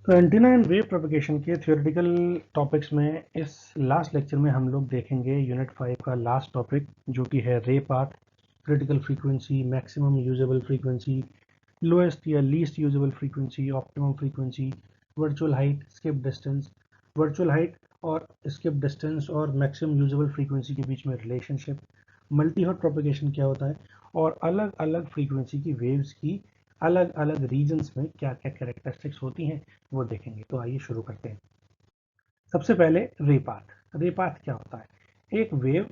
तो antenna and wave propagation के theoretical topics में इस लास्ट लेक्चर में हम लोग देखेंगे यूनिट 5 का लास्ट टॉपिक जो कि है ray path, critical frequency, maximum usable frequency, lowest या least usable frequency, optimum frequency, virtual height, skip distance. Virtual height और स्किप डिस्टेंस और मैक्सिमम यूजेबल फ्रीक्वेंसी के बीच में रिलेशनशिप, मल्टी हर्ट्ज प्रोपगेशन क्या होता है और अलग अलग फ्रीक्वेंसी की वेव्स की अलग अलग रीजन्स में क्या क्या कैरेक्टरिस्टिक्स होती हैं वो देखेंगे। तो आइए शुरू करते हैं। सबसे पहले रे पाथ। रे पाथ क्या होता है? एक वेव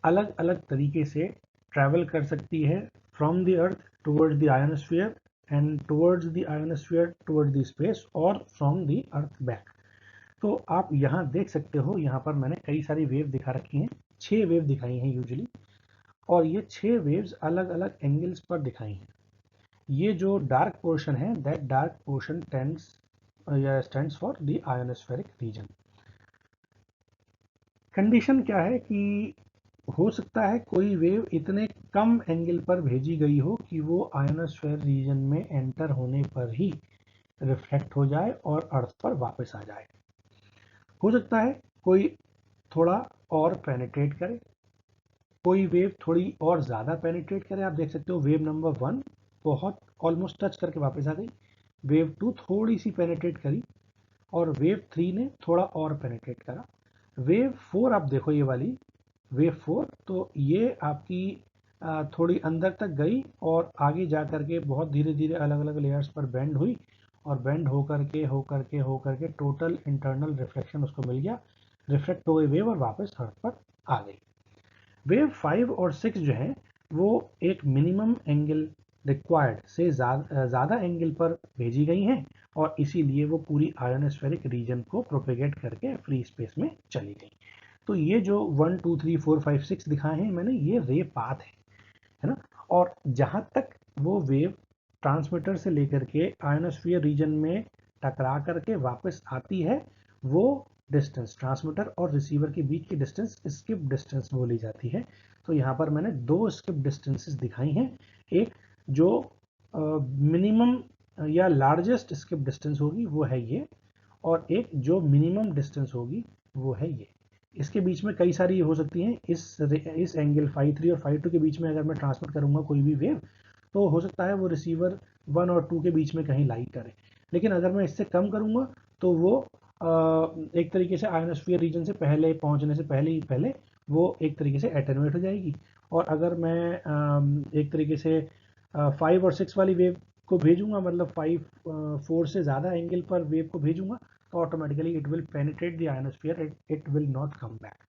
अलग अलग तरीके से ट्रैवल कर सकती है from the earth towards the ionosphere and towards the ionosphere towards the space और फ्रॉम द अर्थ बैक। तो आप यहाँ देख सकते हो, यहाँ पर मैंने कई सारी वेव दिखा रखी हैं, 6 वेव दिखाई हैं यूजुअली, और ये 6 वेव्स अलग अलग एंगल्स पर दिखाई हैं। ये जो डार्क पोर्शन है, that dark portion stands for the ionospheric region. Condition क्या है कि हो सकता है कोई वेव इतने कम एंगल पर भेजी गई हो कि वो आयोनोस्फेयर रीजन में एंटर होने पर ही रिफ्लेक्ट हो जाए और अर्थ पर वापस आ जाए। हो सकता है कोई थोड़ा और पेनिट्रेट करे, कोई वेव थोड़ी और ज़्यादा पेनिट्रेट करे। आप देख सकते हो वेव नंबर 1 बहुत ऑलमोस्ट टच करके वापस आ गई, वेव 2 थोड़ी सी पेनिट्रेट करी और वेव 3 ने थोड़ा और पेनिट्रेट करा। वेव 4 आप देखो, ये वाली वेव 4 तो ये आपकी थोड़ी अंदर तक गई और आगे जा करके बहुत धीरे धीरे अलग अलग लेयर्स पर बेंड हुई और बेंड होकर के टोटल इंटरनल रिफ्लेक्शन उसको मिल गया, रिफ्लेक्ट हो गई वेव और वापस अर्थ पर आ गई। वेव 5 और 6 जो है वो एक मिनिमम एंगल रिक्वायर्ड से ज़्यादा एंगल पर भेजी गई हैं और इसीलिए वो पूरी आयोनोस्फेरिक रीजन को प्रोपेगेट करके फ्री स्पेस में चली गई। तो ये जो 1 2 3 4 5 6 दिखाए हैं मैंने, ये रे पाथ है ना। और जहाँ तक वो वेव ट्रांसमीटर से लेकर के आयोनोस्फीयर रीजन में टकरा करके वापस आती है, वो डिस्टेंस ट्रांसमीटर और रिसीवर के बीच की डिस्टेंस स्किप डिस्टेंस बोली जाती है। तो यहाँ पर मैंने 2 स्किप डिस्टेंसेस दिखाई हैं, एक जो मिनिमम या लार्जेस्ट स्किप डिस्टेंस होगी वो है ये, और एक जो मिनिमम डिस्टेंस होगी वो है ये। इसके बीच में कई सारी हो सकती हैं। इस एंगल फाई 3 और फाई 2 के बीच में अगर मैं ट्रांसमिट करूंगा कोई भी वेव, तो हो सकता है वो रिसीवर 1 और 2 के बीच में कहीं लाई करे। लेकिन अगर मैं इससे कम करूंगा तो वो एक तरीके से आयोनोस्फीयर रीजन से पहले पहुंचने से पहले वो एक तरीके से एटेनुएट हो जाएगी। और अगर मैं एक तरीके से 5 और 6 वाली वेव को भेजूंगा, मतलब 4 से ज़्यादा एंगल पर वेव को भेजूंगा, तो automatically it will penetrate the ionosphere, it will not come back.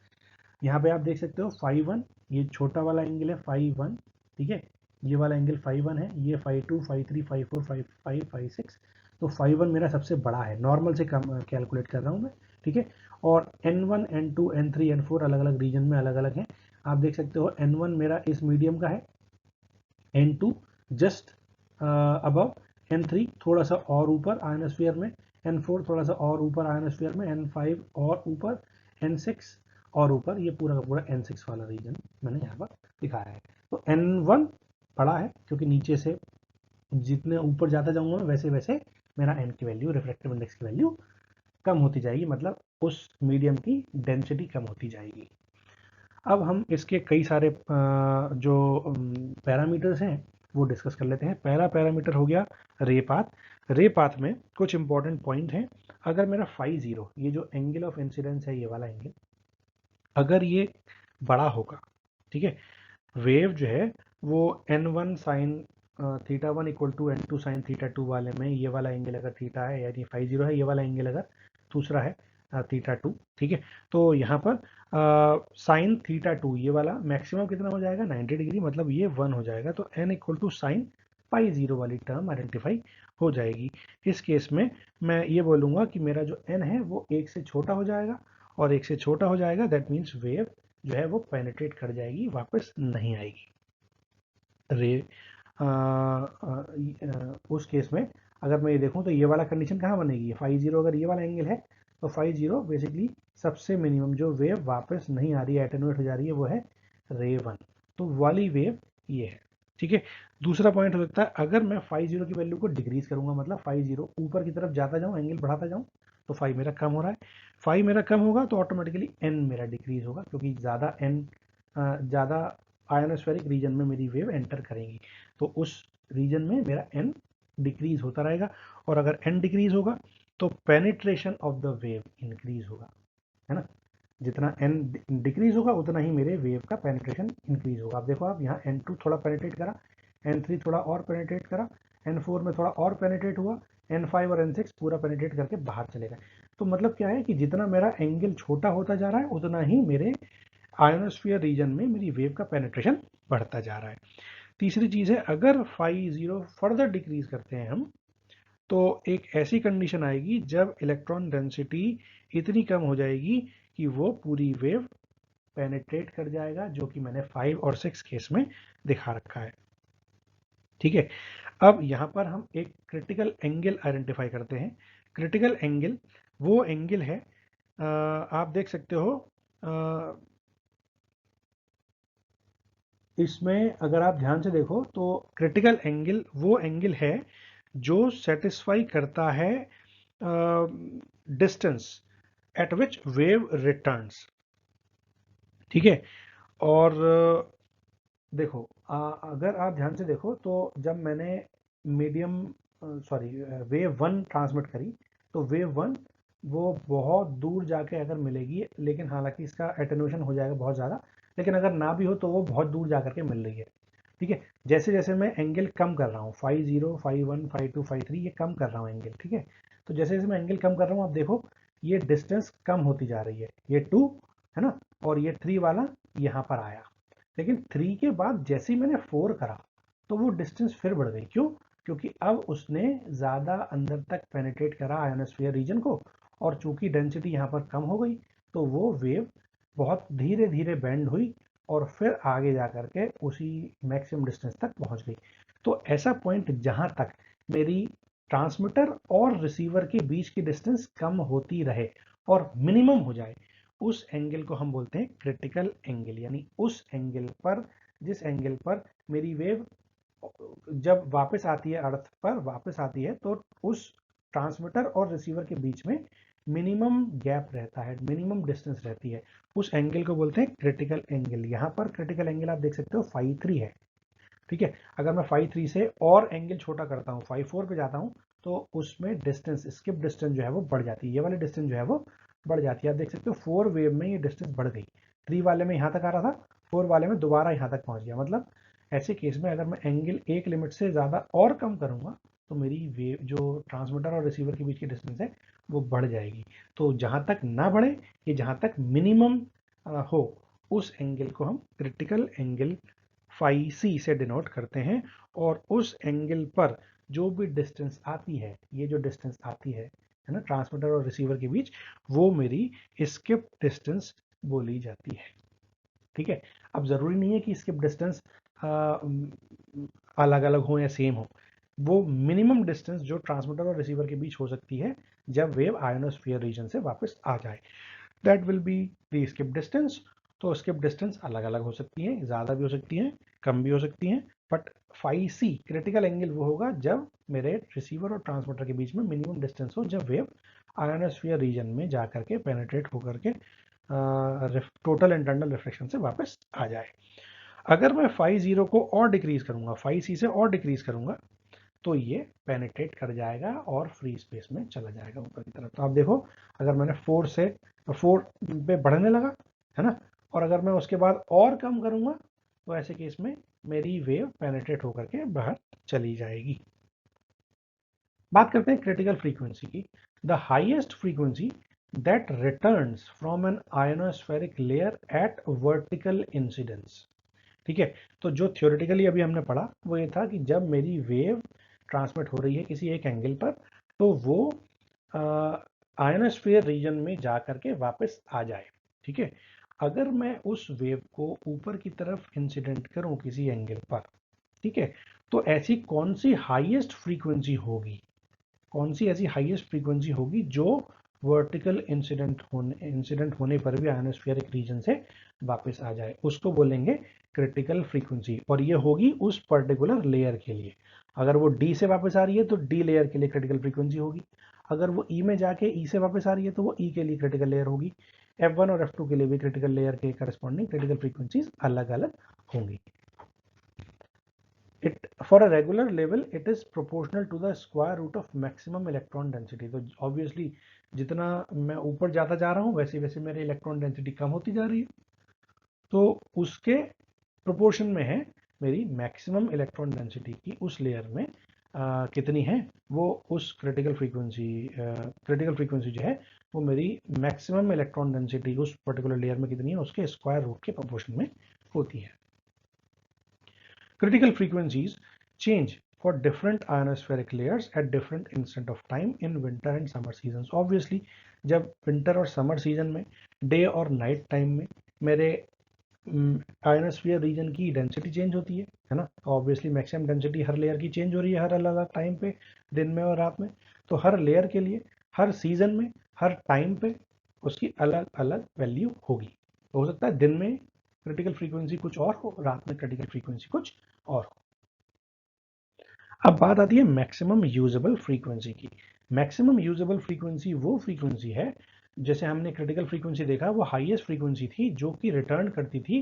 यहाँ पे आप देख सकते हो 5 1, ये छोटा वाला एंगल है 5 1, ठीक है, ये वाला एंगल 5 1 है, ये 5 2 5 3 5 4 5 5 5 6। तो 5 1 मेरा सबसे बड़ा है, नॉर्मल से कम कैलकुलेट कर रहा हूँ मैं, ठीक है। और N1 N2 N3 N4 अलग अलग रीजन में अलग अलग है। आप देख सकते हो N1 मेरा इस मीडियम का है, N2 जस्ट अबव, N3 थोड़ा सा और ऊपर आयोनोस्फीयर में, N4 थोड़ा सा और ऊपर आयोनोस्फीयर में, N5 और ऊपर, N6 और ऊपर। ये पूरा का पूरा N6 वाला रीजन मैंने यहाँ पर दिखाया है। तो N1 बड़ा है क्योंकि नीचे से जितने ऊपर जाता जाऊंगा मैं वैसे वैसे मेरा N की वैल्यू, रिफ्रैक्टिव इंडेक्स की वैल्यू कम होती जाएगी, मतलब उस मीडियम की डेंसिटी कम होती जाएगी। अब हम इसके कई सारे जो पैरामीटर्स हैं वो डिस्कस कर लेते हैं। पहला पैरामीटर हो गया रे पाथ। रे पाथ में कुछ इंपॉर्टेंट पॉइंट हैं। अगर मेरा फाई 0, ये जो एंगल ऑफ इंसिडेंस है, ये वाला एंगल अगर ये बड़ा होगा, ठीक है, वेव जो है वो N1 sine theta 1 equal to N2 sine theta 2 वाले में, ये वाला एंगल अगर थीटा है यानी फाई 0 है, ये वाला एंगल अगर दूसरा है थीटा 2, ठीक है, तो यहाँ पर साइन थीटा 2 ये वाला मैक्सिमम कितना हो जाएगा 90 डिग्री, मतलब ये 1 हो जाएगा। तो N equal to sine pi 0 वाली टर्म आइडेंटिफाई हो जाएगी। इस केस में मैं ये बोलूँगा कि मेरा जो N है वो 1 से छोटा हो जाएगा, और 1 से छोटा हो जाएगा दैट मीन्स वेव जो है वो पेनिट्रेट कर जाएगी, वापस नहीं आएगी। रे उस केस में अगर मैं ये देखूं तो ये वाला कंडीशन कहाँ बनेगी, फाई 0 अगर ये वाला एंगल है तो फाई 0 बेसिकली सबसे मिनिमम जो वेव वापस नहीं आ रही है, एटेनुएट हो जा रही है, वो है रे 1। तो वाली वेव ये है। ठीक है। दूसरा पॉइंट हो सकता है अगर मैं फाई जीरो की वैल्यू को डिक्रीज करूंगा, मतलब फाई जीरो ऊपर की तरफ जाता जाऊं, एंगल बढ़ाता जाऊं, तो फाई मेरा कम हो रहा है। फाई मेरा कम होगा तो ऑटोमेटिकली एन मेरा डिक्रीज होगा, क्योंकि ज़्यादा आयोनोस्फेरिक रीजन में मेरी वेव एंटर करेंगी, तो उस रीजन में मेरा एन डिक्रीज होता रहेगा। और अगर एन डिक्रीज होगा तो penetration of the wave increase होगा, है ना। जितना एन डिक्रीज होगा उतना ही मेरे वेव का पेनिट्रेशन इंक्रीज होगा। अब देखो, आप यहाँ एन टू थोड़ा पेनिट्रेट करा, एन थ्री थोड़ा और पेनिट्रेट करा, एन फोर में थोड़ा और पेनिट्रेट हुआ, एन फाइव और एन सिक्स पूरा पेनिट्रेट करके बाहर चले गए। तो मतलब क्या है कि जितना मेरा एंगल छोटा होता जा रहा है उतना ही मेरे आयोनोस्फीयर रीजन में मेरी वेव का पेनिट्रेशन बढ़ता जा रहा है। तीसरी चीज है, अगर फाई जीरो फर्दर डिक्रीज करते हैं हम, तो एक ऐसी कंडीशन आएगी जब इलेक्ट्रॉन डेंसिटी इतनी कम हो जाएगी कि वो पूरी वेव पेनिट्रेट कर जाएगा, जो कि मैंने 5 और 6 केस में दिखा रखा है। ठीक है। अब यहां पर हम एक क्रिटिकल एंगल आइडेंटिफाई करते हैं। क्रिटिकल एंगल वो एंगल है, आप देख सकते हो, इसमें अगर आप ध्यान से देखो तो क्रिटिकल एंगल वो एंगल है जो सेटिस्फाई करता है distance at which wave returns. ठीक है। और देखो, अगर आप ध्यान से देखो तो जब मैंने medium sorry wave one transmit करी, तो वेव वन वो बहुत दूर जाके अगर मिलेगी, लेकिन हालांकि इसका एटेन्यूएशन हो जाएगा बहुत ज़्यादा, लेकिन अगर ना भी हो तो वो बहुत दूर जा करके मिल रही है। ठीक है। जैसे जैसे मैं एंगल कम कर रहा हूँ, five zero, five one, five two, five three, ये कम कर रहा हूँ एंगल। ठीक है। तो जैसे जैसे मैं एंगल कम कर रहा हूँ, आप देखो ये डिस्टेंस कम होती जा रही है, ये टू है ना, और ये थ्री वाला यहाँ पर आया। लेकिन थ्री के बाद जैसे ही मैंने फोर करा तो वो डिस्टेंस फिर बढ़ गई। क्यों? क्योंकि अब उसने ज़्यादा अंदर तक पेनिट्रेट करा आयोनोस्फीयर रीजन को, और चूंकि डेंसिटी यहाँ पर कम हो गई तो वो वेव बहुत धीरे धीरे बेंड हुई और फिर आगे जा करके उसी मैक्सिमम डिस्टेंस तक पहुंच गई। तो ऐसा पॉइंट जहां तक मेरी ट्रांसमीटर और रिसीवर के बीच की डिस्टेंस कम होती रहे और मिनिमम हो जाए, उस एंगल को हम बोलते हैं क्रिटिकल एंगल। यानी उस एंगल पर, जिस एंगल पर मेरी वेव जब वापस आती है, अर्थ पर वापस आती है, तो उस ट्रांसमीटर और रिसीवर के बीच में मिनिमम गैप रहता है, मिनिमम डिस्टेंस रहती है, उस एंगल को बोलते हैं क्रिटिकल एंगल। यहाँ पर क्रिटिकल एंगल आप देख सकते हो फाई थ्री है। ठीक है। अगर मैं फाई थ्री से और एंगल छोटा करता हूँ, फाई फोर पे जाता हूँ, तो उसमें डिस्टेंस, स्किप डिस्टेंस जो है वो बढ़ जाती है, ये वाली डिस्टेंस जो है वो बढ़ जाती है। आप देख सकते हो फोर वेव में ये डिस्टेंस बढ़ गई, थ्री वाले में यहाँ तक आ रहा था, फोर वाले में दोबारा यहाँ तक पहुँच गया। मतलब ऐसे केस में अगर मैं एंगल एक लिमिट से ज़्यादा और कम करूँगा तो मेरी वेव जो ट्रांसमीटर और रिसीवर के बीच की डिस्टेंस है वो बढ़ जाएगी। तो जहाँ तक ना बढ़े, ये जहाँ तक मिनिमम हो, उस एंगल को हम क्रिटिकल एंगल फाई सी से डिनोट करते हैं। और उस एंगल पर जो भी डिस्टेंस आती है, ये जो डिस्टेंस आती है ना, ट्रांसमीटर और रिसीवर के बीच, वो मेरी स्किप डिस्टेंस बोली जाती है। ठीक है। अब जरूरी नहीं है कि स्किप डिस्टेंस अलग अलग हो या सेम हो, वो मिनिमम डिस्टेंस जो ट्रांसमीटर और रिसीवर के बीच हो सकती है जब वेव आयोनोस्फीयर रीजन से वापस आ जाए, that will be the skip distance. तो स्किप डिस्टेंस अलग अलग हो सकती है, ज़्यादा भी हो सकती है, कम भी हो सकती है, but phi C critical angle वो होगा जब मेरे रिसीवर और ट्रांसमीटर के बीच में मिनिमम डिस्टेंस हो, जब वेव आयोनोस्फीयर रीजन में जा करके पेनिट्रेट होकर के टोटल इंटरनल रिफ्लेक्शन से वापस आ जाए। अगर मैं फाई जीरो को और डिक्रीज करूंगा, फाई सी से और डिक्रीज करूंगा, तो ये पेनिट्रेट कर जाएगा और फ्री स्पेस में चला जाएगा ऊपर की तरफ। तो आप देखो, अगर मैंने फोर पे बढ़ने लगा, है ना, और अगर मैं उसके बाद और कम करूंगा, तो ऐसे केस में मेरी वेव पेनिट्रेट होकर के बाहर चली जाएगी। बात करते हैं क्रिटिकल फ्रीक्वेंसी की। The highest frequency that returns from an ionospheric layer at vertical incidence. ठीक है। तो जो थ्योरेटिकली अभी हमने पढ़ा वो ये था कि जब मेरी वेव ट्रांसमिट हो रही है किसी एक एंगल पर, तो वो आयोनोस्फीयर रीजन में जा करके वापस आ जाए। ठीक है। अगर मैं उस वेव को ऊपर की तरफ इंसिडेंट करूं किसी एंगल पर, ठीक है, तो ऐसी कौन सी हाईएस्ट फ्रीक्वेंसी होगी, कौन सी ऐसी हाईएस्ट फ्रीक्वेंसी होगी जो वर्टिकल इंसिडेंट होने पर भी आयोनोस्फीयरिक रीजन से वापस आ जाए, उसको बोलेंगे क्रिटिकल फ्रीक्वेंसी। और ये होगी उस पर्टिकुलर लेयर के लिए। अगर वो डी से वापस आ रही है तो डी लेयर के लिए क्रिटिकल फ्रीक्वेंसी होगी। अगर वो ई में जाके ई से वापस आ रही है तो वो ई के लिए क्रिटिकल लेयर होगी। F1 और F2 के लिए भी क्रिटिकल लेयर के करस्पॉन्डिंग क्रिटिकल फ्रीक्वेंसीज अलग अलग होंगी। It for a regular level it is proportional to the square root of maximum electron density। तो obviously जितना मैं ऊपर जाता जा रहा हूँ वैसे वैसे मेरी इलेक्ट्रॉन डेंसिटी कम होती जा रही है, तो उसके प्रोपोर्शन में है मेरी मैक्सिमम इलेक्ट्रॉन डेंसिटी की उस लेयर में कितनी है, वो उस क्रिटिकल फ्रीक्वेंसी जो है वो मेरी मैक्सिमम इलेक्ट्रॉन डेंसिटी उस पर्टिकुलर लेयर में कितनी है उसके स्क्वायर रूट के प्रोपोर्शन में होती है। Critical frequencies change for different ionospheric layers at different instant of time in winter and summer seasons। Obviously जब winter और summer season में day और night time में मेरे आयोनोस्फीयर रीजन की डेंसिटी चेंज होती है ना। ऑब्वियसली मैक्सिमम डेंसिटी हर लेयर की चेंज हो रही है हर अलग अलग टाइम पे, दिन में और रात में। तो हर लेयर के लिए हर सीजन में हर टाइम पे उसकी अलग अलग वैल्यू होगी। तो हो सकता है दिन में क्रिटिकल फ्रीक्वेंसी कुछ और हो, रात में क्रिटिकल फ्रीक्वेंसी कुछ और हो। अब बात आती है मैक्सिमम यूजेबल फ्रीक्वेंसी की। मैक्सिमम यूजेबल फ्रीक्वेंसी वो फ्रीक्वेंसी है, जैसे हमने क्रिटिकल फ्रीक्वेंसी देखा वो हाईएस्ट फ्रीक्वेंसी थी जो कि रिटर्न करती थी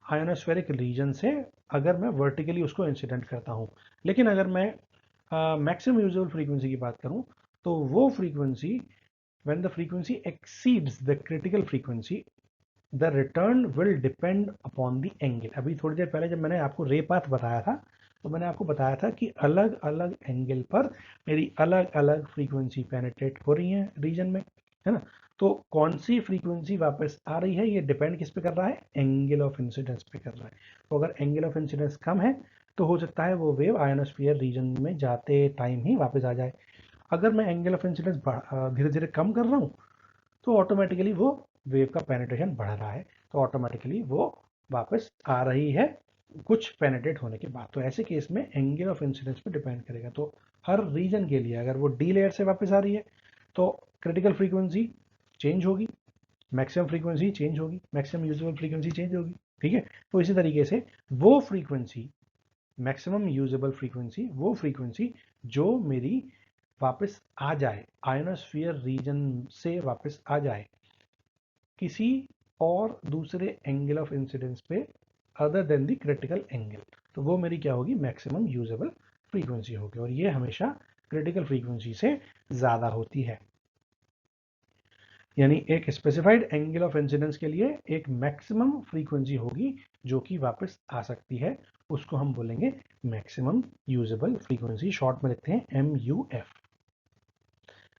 आयोनोस्फेरिक रीजन से अगर मैं वर्टिकली उसको इंसिडेंट करता हूँ। लेकिन अगर मैं मैक्सिमम यूजेबल फ्रीक्वेंसी की बात करूँ तो वो frequency when the frequency exceeds the critical frequency the return will depend upon the angle. अभी थोड़ी देर पहले जब मैंने आपको रे पाथ बताया था तो मैंने आपको बताया था कि अलग अलग एंगल पर मेरी अलग अलग फ्रीक्वेंसी पेनिट्रेट हो रही है रीजन में, है ना। तो कौन सी फ्रीक्वेंसी वापस आ रही है ये डिपेंड किस पे कर रहा है, एंगल ऑफ इंसिडेंस पे कर रहा है। तो अगर एंगल ऑफ इंसिडेंस कम है तो हो सकता है वो वेव आयोनोस्फीयर रीजन में जाते टाइम ही वापस आ जाए। अगर मैं एंगल ऑफ इंसिडेंस धीरे धीरे कम कर रहा हूँ तो ऑटोमेटिकली वो वेव का पेनिट्रेशन बढ़ रहा है, तो ऑटोमेटिकली वो वापस आ रही है कुछ पेनिट्रेट होने के बाद। तो ऐसे केस में एंगल ऑफ इंसिडेंस पे डिपेंड करेगा। तो हर रीजन के लिए अगर वो डी लेयर से वापस आ रही है तो क्रिटिकल फ्रीक्वेंसी चेंज होगी, मैक्सिमम फ्रीक्वेंसी चेंज होगी, मैक्सिमम यूजेबल फ्रीक्वेंसी चेंज होगी। ठीक है, तो इसी तरीके से वो फ्रीक्वेंसी मैक्सिमम यूजेबल फ्रीक्वेंसी वो फ्रीक्वेंसी जो मेरी वापस आ जाए आयोनोस्फीयर रीजन से वापस आ जाए किसी और दूसरे एंगल ऑफ इंसिडेंस पे other than the critical angle, तो वो मेरी क्या होगी, मैक्सिमम यूजेबल फ्रीक्वेंसी होगी। और ये हमेशा क्रिटिकल फ्रीक्वेंसी से ज़्यादा होती है। यानी एक स्पेसिफाइड एंगल ऑफ इंसिडेंस के लिए एक मैक्सिमम फ्रीक्वेंसी होगी जो कि वापस आ सकती है, उसको हम बोलेंगे मैक्सिमम यूजेबल फ्रीक्वेंसी, शॉर्ट में लिखते हैं MUF।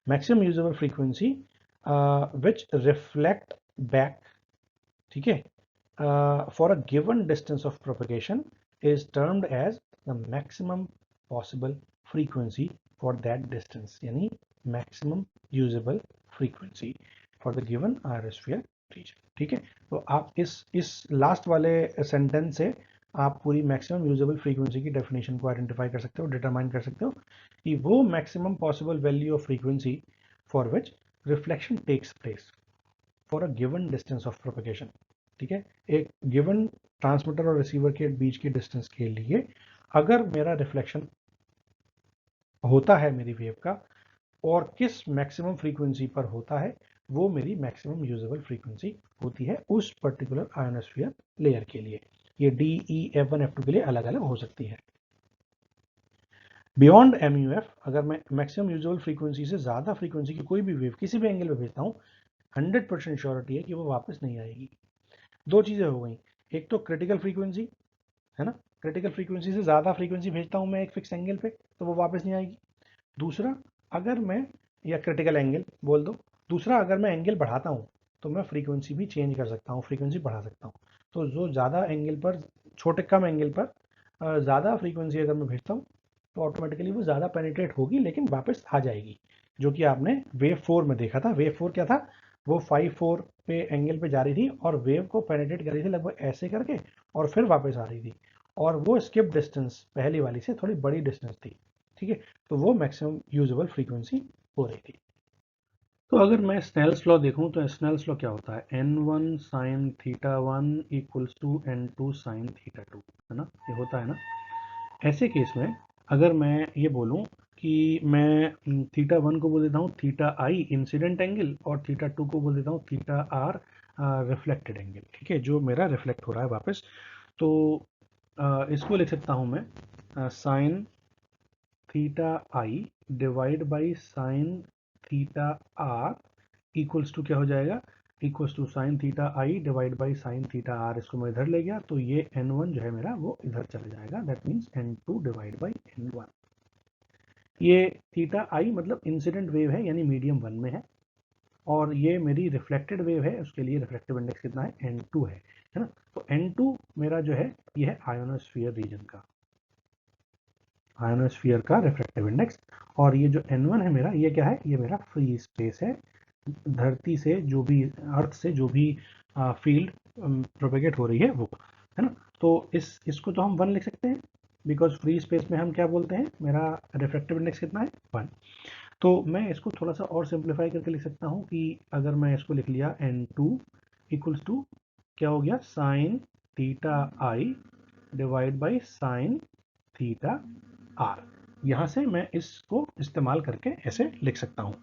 मैक्सिमम यूजेबल फ्रीक्वेंसी विच रिफ्लेक्ट बैक, ठीक है, for a given distance of propagation is termed as the maximum possible frequency for that distance। यानी maximum usable frequency for the given ionosphere region। ठीक है, तो आप इस लास्ट वाले sentence से आप पूरी मैक्सिमम यूजेबल फ्रीक्वेंसी की डेफिनेशन को आइडेंटिफाई कर सकते हो, डिटरमाइन कर सकते हो कि वो maximum possible value of frequency for which reflection takes place for a given distance of propagation. ठीक है, एक गिवन ट्रांसमीटर और रिसीवर के बीच की डिस्टेंस के लिए अगर मेरा रिफ्लेक्शन होता है मेरी वेव का और किस मैक्सिमम फ्रीक्वेंसी पर होता है वो मेरी मैक्सिमम यूजेबल फ्रीक्वेंसी होती है उस पर्टिकुलर आयोनोस्फीयर लेयर के लिए। ये DE, F1, F2 के लिए अलग अलग हो सकती है। बियॉन्ड MUF अगर मैं मैक्सिमम यूजेबल फ्रीक्वेंसी से ज़्यादा फ्रीक्वेंसी की कोई भी वेव किसी भी एंगल पे भेजता हूँ 100% श्योरिटी है कि वो वापस नहीं आएगी। दो चीज़ें हो गई, एक तो क्रिटिकल फ्रीक्वेंसी, है ना, क्रिटिकल फ्रीक्वेंसी से ज़्यादा फ्रीक्वेंसी भेजता हूँ मैं एक फिक्स एंगल पे तो वो वापस नहीं आएगी। दूसरा, अगर मैं, या क्रिटिकल एंगल बोल दो, दूसरा अगर मैं एंगल बढ़ाता हूँ तो मैं फ्रीक्वेंसी भी चेंज कर सकता हूँ, फ्रीक्वेंसी बढ़ा सकता हूँ। तो जो ज़्यादा एंगल पर, छोटे कम एंगल पर ज़्यादा फ्रीक्वेंसी अगर मैं भेजता हूँ तो ऑटोमेटिकली वो ज़्यादा पेनिट्रेट होगी लेकिन वापस आ जाएगी, जो कि आपने वेव 4 में देखा था। वेव 4 क्या था, वो 5-4 पे एंगल पे जा रही थी और वेव को पेनिट्रेट कर रही थी लगभग ऐसे करके और फिर वापस आ रही थी, और वो स्किप डिस्टेंस पहली वाली से थोड़ी बड़ी डिस्टेंस थी। ठीक है, तो वो मैक्सिमम यूजेबल फ्रीक्वेंसी हो रही थी। तो अगर मैं स्नेल्स लॉ देखूं तो स्नेल्स लॉ क्या होता है, n1 sine theta 1 equals to n2 sine theta 2, है ना, ये होता है ना। ऐसे केस में अगर मैं ये बोलूं कि मैं थीटा 1 को बोल देता हूँ थीटा आई इंसिडेंट एंगल और थीटा 2 को बोल देता हूँ थीटा आर रिफ्लेक्टेड एंगल, ठीक है, जो मेरा रिफ्लेक्ट हो रहा है वापस। तो इसको लिख सकता हूँ मैं sine theta i divide by sine theta r equals to क्या हो जाएगा, equals to sine theta i divide by sine theta r. इसको मैं इधर ले गया तो ये n1 जो है मेरा वो इधर चला जाएगा, that means n2 divide by n1। ये थीटा आई मतलब इंसिडेंट वेव है यानी मीडियम 1 में है, और ये मेरी रिफ्लेक्टेड वेव है, उसके लिए रिफ्लेक्टिव इंडेक्स कितना है, n2 है ना। तो n2 मेरा जो है ये है आयोनोस्फीयर रीजन का, आयोनोस्फीयर का रिफ्लेक्टिव इंडेक्स। और ये जो n1 है मेरा, ये क्या है, ये मेरा फ्री स्पेस है, धरती से जो भी, अर्थ से जो भी फील्ड प्रोपेगेट हो रही है वो, है ना। तो इसको तो हम 1 लिख सकते हैं, बिकॉज फ्री स्पेस में हम क्या बोलते हैं, मेरा रिफ्रैक्टिव इंडेक्स कितना है, 1। तो मैं इसको थोड़ा सा और सिंप्लीफाई करके लिख सकता हूँ कि अगर मैं इसको लिख लिया n2 इक्वल्स टू क्या हो गया, sine theta i divide by sine theta r. यहाँ से मैं इसको इस्तेमाल करके ऐसे लिख सकता हूँ।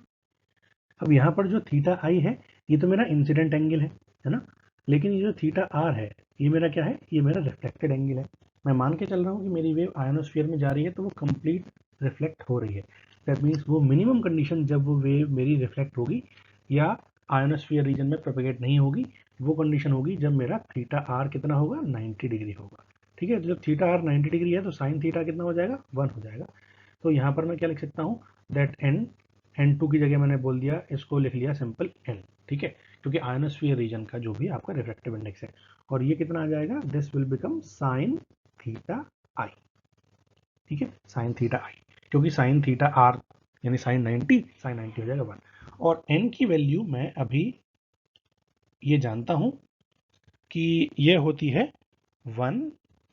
अब यहाँ पर जो थीटा आई है ये तो मेरा इंसिडेंट एंगल है ना, लेकिन ये जो थीटा आर है ये मेरा क्या है, ये मेरा रिफ्लेक्टेड एंगल है। मैं मान के चल रहा हूँ कि मेरी वेव आयोनोस्फीयर में जा रही है तो वो कंप्लीट रिफ्लेक्ट हो रही है। दैट मीन्स वो मिनिमम कंडीशन जब वो वेव मेरी रिफ्लेक्ट होगी या आयोनोस्फीयर रीजन में प्रोपेगेट नहीं होगी, वो कंडीशन होगी जब मेरा थीटा आर कितना होगा, 90 डिग्री होगा। ठीक है, तो जब थीटा आर 90 डिग्री है तो साइन थीटा कितना हो जाएगा, 1 हो जाएगा। तो यहाँ पर मैं क्या लिख सकता हूँ, दैट n2 की जगह मैंने बोल दिया, इसको लिख लिया सिंपल n, ठीक है, क्योंकि आयोनोस्फीयर रीजन का जो भी आपका रिफ्रैक्टिव इंडेक्स है। और ये कितना आ जाएगा, this will become sine theta I, ठीक है, साइन थीटा आई, क्योंकि साइन थीटा आर यानी साइन 90, साइन 90 हो जाएगा 1। और n की वैल्यू मैं अभी ये जानता हूं कि ये होती है 1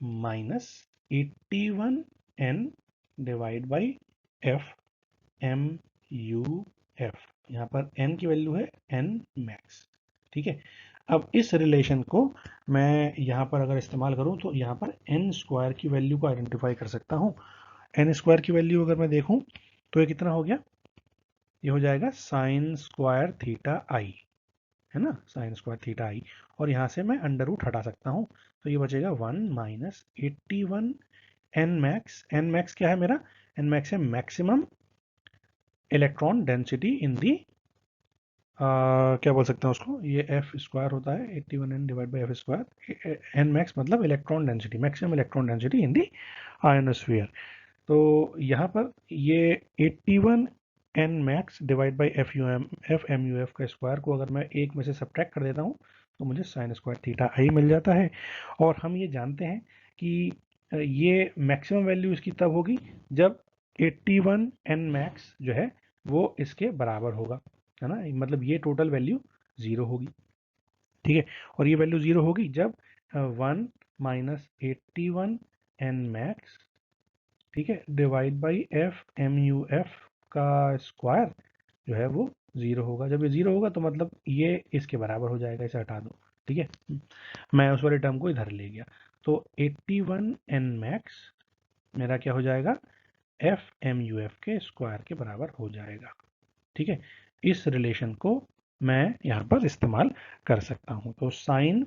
minus 81 n divide by F M U F. यहाँ पर n की वैल्यू है n मैक्स, ठीक है। अब इस रिलेशन को मैं यहाँ पर अगर इस्तेमाल करूँ तो यहाँ पर n स्क्वायर की वैल्यू को आइडेंटिफाई कर सकता हूँ। n स्क्वायर की वैल्यू अगर मैं देखूँ तो ये कितना हो गया, ये हो जाएगा साइन स्क्वायर थीटा आई, है ना, साइन स्क्वायर थीटा आई। और यहाँ से मैं अंडर रूट हटा सकता हूँ, तो ये बचेगा 1 minus 81 n max. n max क्या है मेरा, n मैक्स है मैक्सिमम इलेक्ट्रॉन डेंसिटी इन दी, क्या बोल सकते हैं उसको, ये एफ स्क्वायर होता है 81 n divide by F square, N max मतलब electron density, maximum electron density in the ionosphere. तो यहाँ पर ये 81 n max divide by F M U F का स्क्वायर को अगर मैं एक में से सब्ट्रैक्ट कर देता हूँ तो मुझे साइन स्क्वायर थीटा आई मिल जाता है। और हम ये जानते हैं कि ये मैक्सिमम वैल्यू इसकी तब होगी जब 81 n मैक्स जो है वो इसके बराबर होगा, है ना, मतलब ये टोटल वैल्यू 0 होगी, ठीक है। और ये वैल्यू 0 होगी जब 1 माइनस 81 n मैक्स, ठीक है, divide by F M U F का स्क्वायर जो है वो 0 होगा। जब ये 0 होगा तो मतलब ये इसके बराबर हो जाएगा, इसे हटा दो, ठीक है। मैं उस वाले टर्म को इधर ले गया, तो 81 n मैक्स मेरा क्या हो जाएगा, एफ एम यू एफ के स्क्वायर के बराबर हो जाएगा, ठीक है। इस रिलेशन को मैं यहाँ पर इस्तेमाल कर सकता हूँ। तो साइन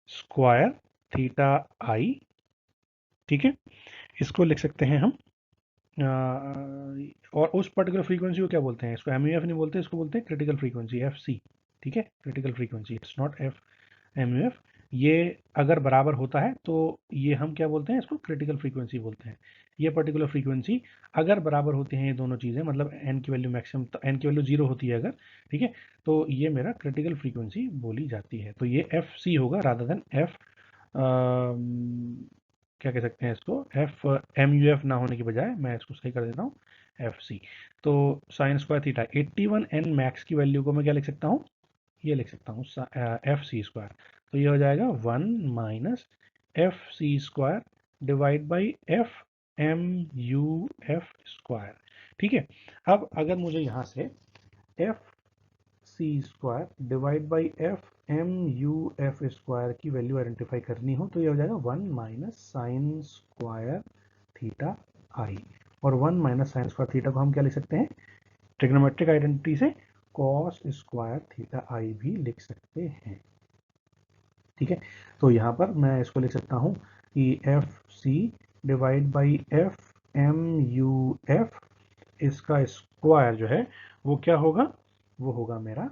स्क्वायर थीटा आई, ठीक है, इसको लिख सकते हैं हम और उस पर्टिकुलर फ्रीक्वेंसी को क्या बोलते हैं, इसको एम यू एफ नहीं बोलते, इसको बोलते हैं क्रिटिकल फ्रीक्वेंसी, एफ सी, ठीक है, critical frequency, it's not F M U F. ये अगर बराबर होता है तो ये हम क्या बोलते हैं, इसको क्रिटिकल फ्रीक्वेंसी बोलते हैं। ये पर्टिकुलर फ्रीक्वेंसी अगर बराबर होती हैं ये दोनों चीज़ें, मतलब एन की वैल्यू मैक्सिमम, एन की वैल्यू 0 होती है अगर, ठीक है, तो ये मेरा क्रिटिकल फ्रीक्वेंसी बोली जाती है। तो ये एफ सी होगा रादर देन एफ, क्या कह सकते हैं इसको, एफ एम यू एफ ना होने की बजाय मैं इसको सही कर देता हूँ, एफ सी। तो sine square theta 81 N max की वैल्यू को मैं क्या लिख सकता हूँ, ये लिख सकता हूँ एफ सी स्क्वायर। तो ये हो जाएगा 1 minus F C square divide by F M U F square. ठीक है। अब अगर मुझे यहाँ से F C square divide by F M U F square की वैल्यू आइडेंटिफाई करनी हो तो ये हो जाएगा 1 माइनस साइन स्क्वायर थीटा आई। और 1 माइनस साइन स्क्वायर थीटा को हम क्या लिख सकते हैं, ट्रिग्नोमेट्रिक आइडेंटिटी से कॉस स्क्वायर थीटा आई भी लिख सकते हैं। ठीक है, तो यहाँ पर मैं इसको लिख सकता हूँ कि F C divide by F M U F, इसका स्क्वायर जो है वो क्या होगा, वो होगा मेरा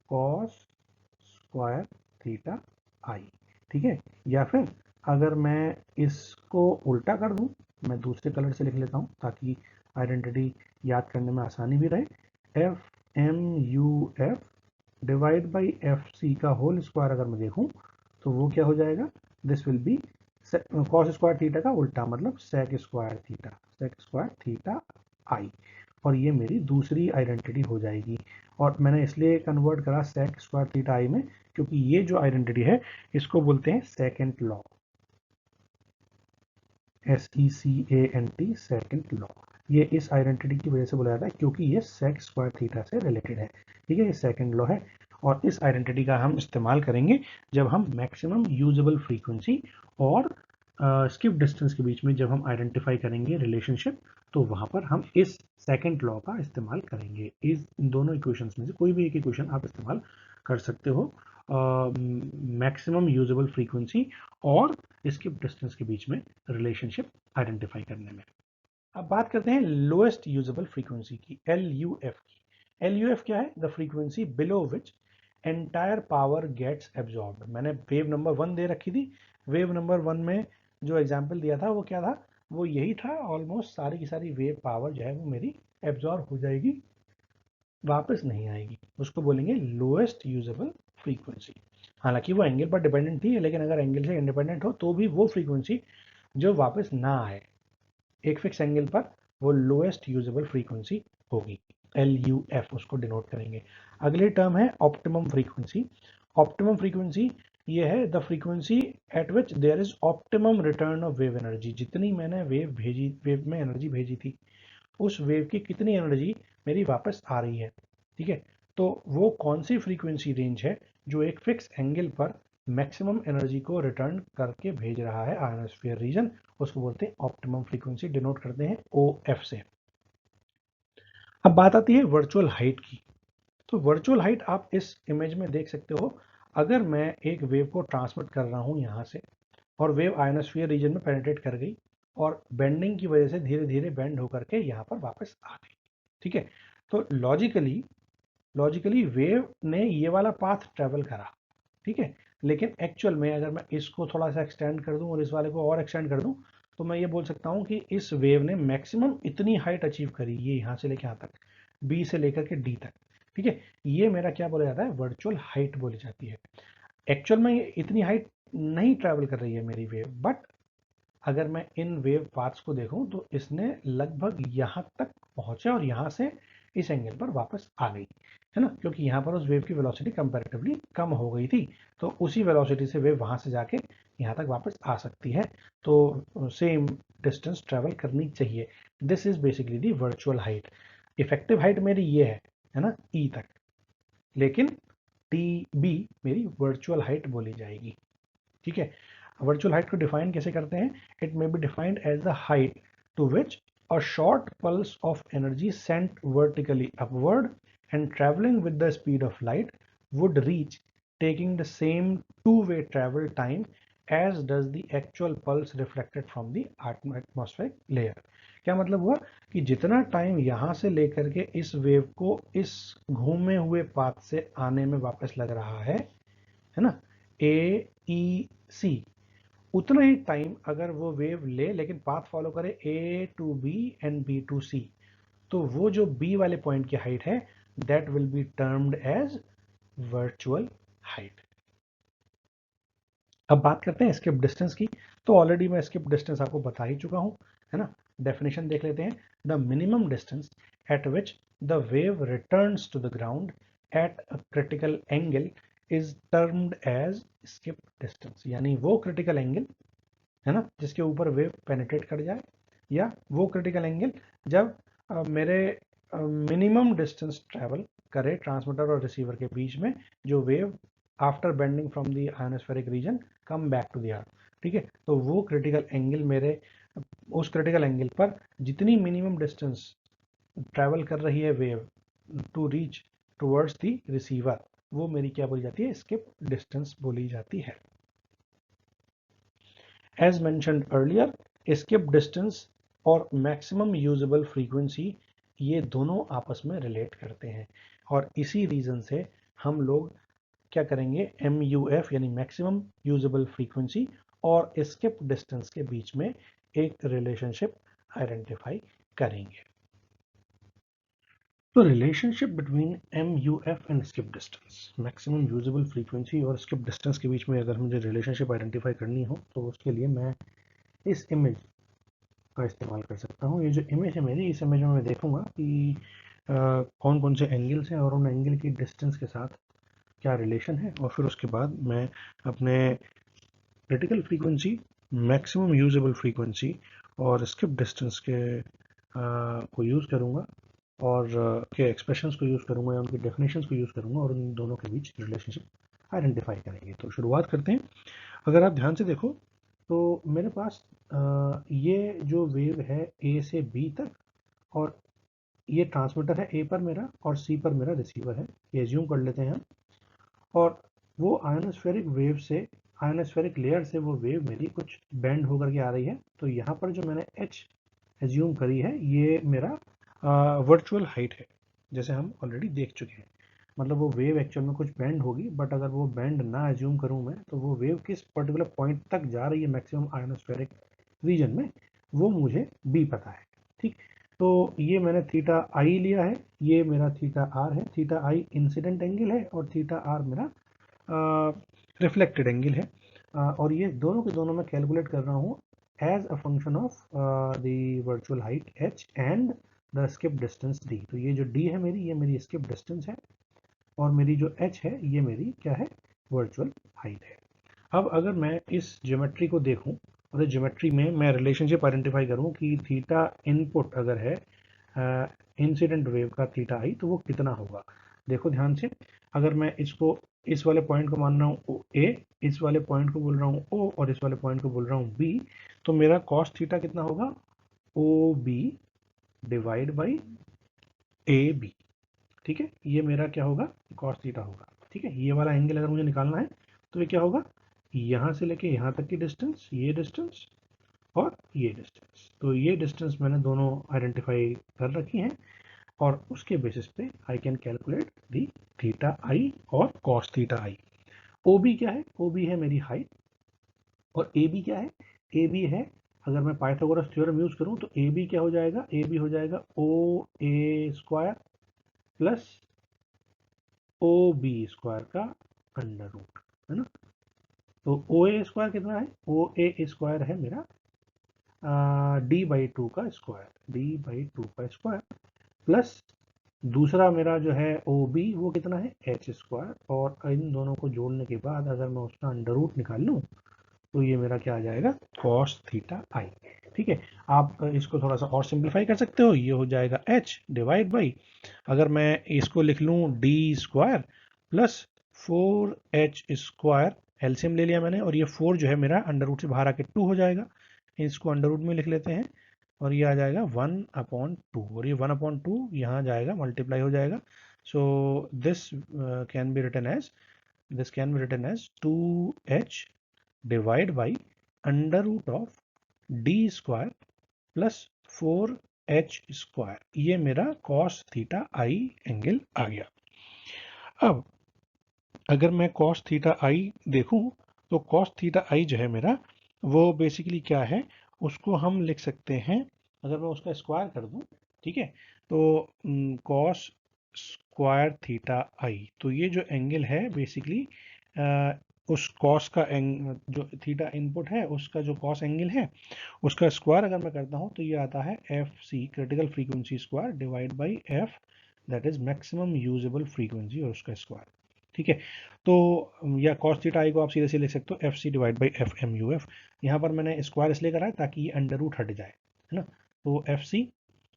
कॉस स्क्वायर थीटा आई। ठीक है, या फिर अगर मैं इसको उल्टा कर दूं, मैं दूसरे कलर से लिख लेता हूं ताकि आइडेंटिटी याद करने में आसानी भी रहे। F M U F divide by F C का होल स्क्वायर अगर मैं देखूं तो वो क्या हो जाएगा, this will B cos square theta का उल्टा, मतलब सेक स्क्वायर थीटा आई। और ये मेरी दूसरी आइडेंटिटी हो जाएगी। और मैंने इसलिए कन्वर्ट करा सेक स्क्वायर थीटा आई में क्योंकि ये जो आइडेंटिटी है इसको बोलते हैं second law, SECANT, second law. ये इस आइडेंटिटी की वजह से बोला जाता है क्योंकि ये सेक स्क्वायर थीटा से रिलेटेड है। ठीक है, ये सेकंड लॉ है और इस आइडेंटिटी का हम इस्तेमाल करेंगे जब हम मैक्सिमम यूजेबल फ्रीक्वेंसी और स्किप डिस्टेंस के बीच में जब हम आइडेंटिफाई करेंगे रिलेशनशिप, तो वहां पर हम इस सेकंड लॉ का इस्तेमाल करेंगे। इस दोनों इक्वेशंस में से कोई भी एक इक्वेशन आप इस्तेमाल कर सकते हो मैक्सिमम यूजेबल फ्रीक्वेंसी और स्किप डिस्टेंस के बीच में रिलेशनशिप आइडेंटिफाई करने में। अब बात करते हैं लोएस्ट यूजेबल फ्रीक्वेंसी की, LUF की। LUF क्या है, the frequency below which entire power gets absorbed. मैंने वेव नंबर 1 दे रखी थी, वेव नंबर 1 में जो एग्जाम्पल दिया था वो क्या था, वो यही था, ऑलमोस्ट सारी की सारी वेव पावर जो है वो मेरी एब्जॉर्ब हो जाएगी, वापस नहीं आएगी, उसको बोलेंगे लोएस्ट यूजेबल फ्रीक्वेंसी। हालांकि वो एंगल पर डिपेंडेंट थी, लेकिन अगर एंगल से इंडिपेंडेंट हो तो भी वो फ्रीक्वेंसी जो वापस ना आए एक फिक्स एंगल पर, वो लोएस्ट यूजेबल फ्रीक्वेंसी होगी, LUF उसको डिनोट करेंगे। अगली टर्म है ऑप्टिमम फ्रीक्वेंसी। ऑप्टिमम फ्रीक्वेंसी ये है the frequency at which there is optimum return of wave energy. जितनी मैंने वेव में एनर्जी भेजी थी, उस वेव की कितनी एनर्जी मेरी वापस आ रही है। ठीक है, तो वो कौन सी फ्रीक्वेंसी रेंज है जो एक फिक्स एंगल पर मैक्सिमम एनर्जी को रिटर्न करके भेज रहा है आयोनोस्फीयर रीजन, उसको बोलते हैं ऑप्टिमम फ्रीक्वेंसी, डिनोट करते हैं OF से। अब बात आती है वर्चुअल हाइट की। तो वर्चुअल हाइट आप इस इमेज में देख सकते हो। अगर मैं एक वेव को ट्रांसमिट कर रहा हूं यहां से और वेव आयोनोस्फीयर रीजन में पेनिट्रेट कर गई और बेंडिंग की वजह से धीरे धीरे बेंड होकर के यहाँ पर वापस आ गई। ठीक है, तो लॉजिकली वेव ने ये वाला पाथ ट्रेवल करा। ठीक है, लेकिन एक्चुअल में अगर मैं इसको थोड़ा सा एक्सटेंड कर दूं और इस वाले को और एक्सटेंड कर दूं तो मैं ये बोल सकता हूं कि इस वेव ने मैक्सिमम इतनी हाइट अचीव करी, ये यहाँ से लेकर यहाँ तक, B से लेकर के D तक। ठीक है, ये मेरा क्या बोला जाता है, वर्चुअल हाइट बोली जाती है। एक्चुअल में ये इतनी हाइट नहीं ट्रेवल कर रही है मेरी वेव, बट अगर मैं इन वेव पाथ्स को देखूं तो इसने लगभग यहाँ तक पहुंचा और यहाँ से इस एंगल पर वापस आ गई, है ना, क्योंकि यहाँ पर उस वेव की वेलोसिटी कंपैरेटिवली कम हो गई थी, तो उसी वेलोसिटी से वेव वहां से जाके यहाँ तक वापस आ सकती है, तो सेम डिस्टेंस ट्रेवल करनी चाहिए। This is basically the virtual height. Effective height मेरी ये है ना, E तक, लेकिन TB मेरी वर्चुअल हाइट बोली जाएगी। ठीक है, वर्चुअल हाइट को डिफाइन कैसे करते हैं, it may be defined as the height to which a short pulse of energy sent vertically upward and traveling with the speed of light would reach, taking the same two-way travel time as does the actual pulse reflected from the atmospheric layer। क्या मतलब हुआ कि जितना time यहाँ से लेकर के इस वेव को इस घूमे हुए पाथ से आने में वापस लग रहा है ना, AEC, उतना ही टाइम अगर वो वेव ले लेकिन पाथ फॉलो करे A to B and B to C, तो वो जो B वाले पॉइंट की हाइट है that will be termed as virtual height. अब बात करते हैं स्किप डिस्टेंस की। तो ऑलरेडी मैं स्किप डिस्टेंस आपको बता ही चुका हूं, है ना। डेफिनेशन देख लेते हैं। The minimum distance at which the wave returns to the ground at a critical angle is termed as skip distance. यानी वो क्रिटिकल एंगल, है ना, जिसके ऊपर वेव पेनिट्रेट कर जाए, या वो क्रिटिकल एंगल जब मेरे मिनिमम डिस्टेंस ट्रैवल करे ट्रांसमीटर और रिसीवर के बीच में जो wave after bending from the ionospheric region come back to the earth, ठीक है। तो वो क्रिटिकल एंगल मेरे उस क्रिटिकल एंगल पर जितनी मिनिमम डिस्टेंस ट्रैवल कर रही है wave to reach towards the receiver, वो मेरी क्या बोली जाती है, स्किप डिस्टेंस बोली जाती है। As mentioned earlier, skip distance और मैक्सिमम यूजेबल फ्रीक्वेंसी ये दोनों आपस में रिलेट करते हैं, और इसी रीजन से हम लोग क्या करेंगे, MUF यानी मैक्सिमम यूजेबल फ्रीक्वेंसी और स्किप डिस्टेंस के बीच में एक रिलेशनशिप आइडेंटिफाई करेंगे। तो relationship between MUF and skip distance, maximum usable frequency और स्किप डिस्टेंस के बीच में अगर मुझे रिलेशनशिप आइडेंटिफाई करनी हो तो उसके लिए मैं इस इमेज का इस्तेमाल कर सकता हूँ। ये जो इमेज है मेरी, इस इमेज में मैं देखूंगा कि कौन कौन से एंगल्स हैं और उन एंगल की डिस्टेंस के साथ क्या रिलेशन है, और फिर उसके बाद मैं अपने critical frequency, maximum usable frequency और स्किप डिस्टेंस के को यूज़ करूँगा और के एक्सप्रेशंस को यूज़ करूँगा या उनकी डेफिनेशंस को यूज़ करूँगा और उन दोनों के बीच रिलेशनशिप आइडेंटिफाई करेंगे। तो शुरुआत करते हैं। अगर आप ध्यान से देखो तो मेरे पास ये जो वेव है A से B तक, और ये ट्रांसमीटर है A पर मेरा और C पर मेरा रिसीवर है, ये एज्यूम कर लेते हैं हम। और वो आयोनोस्फेरिक वेव से, आयोनोस्फेरिक लेयर से वो वेव मेरी कुछ बैंड होकर के आ रही है। तो यहाँ पर जो मैंने H एज्यूम करी है ये मेरा वर्चुअल हाइट है, जैसे हम ऑलरेडी देख चुके हैं। मतलब वो वेव एक्चुअल में कुछ बैंड होगी, बट अगर वो बैंड ना एज्यूम करूँ मैं तो वो वेव किस पर्टिकुलर पॉइंट तक जा रही है मैक्सिमम आयोनोस्फेरिक रीजन में, वो मुझे बी पता है, ठीक। तो ये मैंने थीटा आई लिया है, ये मेरा थीटा आर है। थीटा आई इंसिडेंट एंगल है और थीटा आर मेरा रिफ्लेक्टेड एंगल है। और ये दोनों के दोनों मैं कैलकुलेट कर रहा हूँ as a function of the virtual height h and the skip distance d। तो ये जो d है मेरी, ये मेरी स्किप डिस्टेंस है, और मेरी जो h है ये मेरी क्या है, वर्चुअल हाइट है। अब अगर मैं इस ज्योमेट्री को देखूं और इस ज्योमेट्री में मैं रिलेशनशिप आइडेंटिफाई करूं कि थीटा इनपुट अगर है इंसिडेंट वेव का थीटा आई, तो वो कितना होगा। देखो ध्यान से, अगर मैं इसको, इस वाले पॉइंट को मान रहा हूँ ए, इस वाले पॉइंट को बोल रहा हूँ ओ, और इस वाले पॉइंट को बोल रहा हूँ बी, तो मेरा कॉस थीटा कितना होगा, O B divide by A B, ठीक है। ये मेरा क्या होगा, कॉस थीटा होगा, ठीक है। ये वाला एंगल अगर मुझे निकालना है तो ये क्या होगा, यहाँ से लेके यहाँ तक की डिस्टेंस, ये डिस्टेंस और ये डिस्टेंस। तो ये डिस्टेंस मैंने दोनों आइडेंटिफाई कर रखी हैं, और उसके बेसिस पे I can calculate the theta आई और cos theta I. O B क्या है, ओ बी है मेरी हाइट, और ए बी क्या है, ए बी है, अगर मैं पाइथागोरस थ्योरम यूज करूं तो ए बी क्या हो जाएगा, ए बी हो जाएगा O A square plus O B square का अंडर रूट, है ना। तो ओ ए स्क्वायर कितना है, ओ ए स्क्वायर है मेरा डी बाई टू का स्क्वायर, डी बाई टू का स्क्वायर, प्लस दूसरा मेरा जो है ओ बी वो कितना है, एच स्क्वायर, और इन दोनों को जोड़ने के बाद अगर मैं उसका अंडर रूट निकाल लूँ तो ये मेरा क्या आ जाएगा, कॉस थीटा आई, ठीक है। आप इसको थोड़ा सा और सिंप्लीफाई कर सकते हो, ये हो जाएगा एच डिवाइड बाई, अगर मैं इसको लिख लूँ D square plus 4h square, LCM ले लिया मैंने, और ये 4 जो है मेरा अंडर रूट से बाहर आके 2 हो जाएगा, इसको अंडर रूट में लिख लेते हैं, और ये आ जाएगा 1/2, और ये 1/2 यहाँ जाएगा, मल्टीप्लाई हो जाएगा। So this can be written as, this can be written as 2h divide by under root of D square plus 4h square, ये मेरा कॉस थीटा आई एंगल आ गया। अब अगर मैं कॉस थीटा आई देखूं तो कॉस थीटा आई जो है मेरा, वो बेसिकली क्या है, उसको हम लिख सकते हैं, अगर मैं उसका स्क्वायर कर दूं, ठीक है, तो कॉस स्क्वायर थीटा आई, तो ये जो एंगल है बेसिकली उस कॉस का जो थीटा इनपुट है उसका जो कॉस एंगल है उसका स्क्वायर अगर मैं करता हूं तो ये आता है F C critical frequency square divide by F, that is maximum usable frequency, और उसका स्क्वायर, ठीक है। तो या कॉस थीटा आई को आप सीधे से लिख सकते हो F C divide by F M U F. यहाँ पर मैंने स्क्वायर इसलिए करा है ताकि ये अंडर रूट हट जाए, है ना। तो F C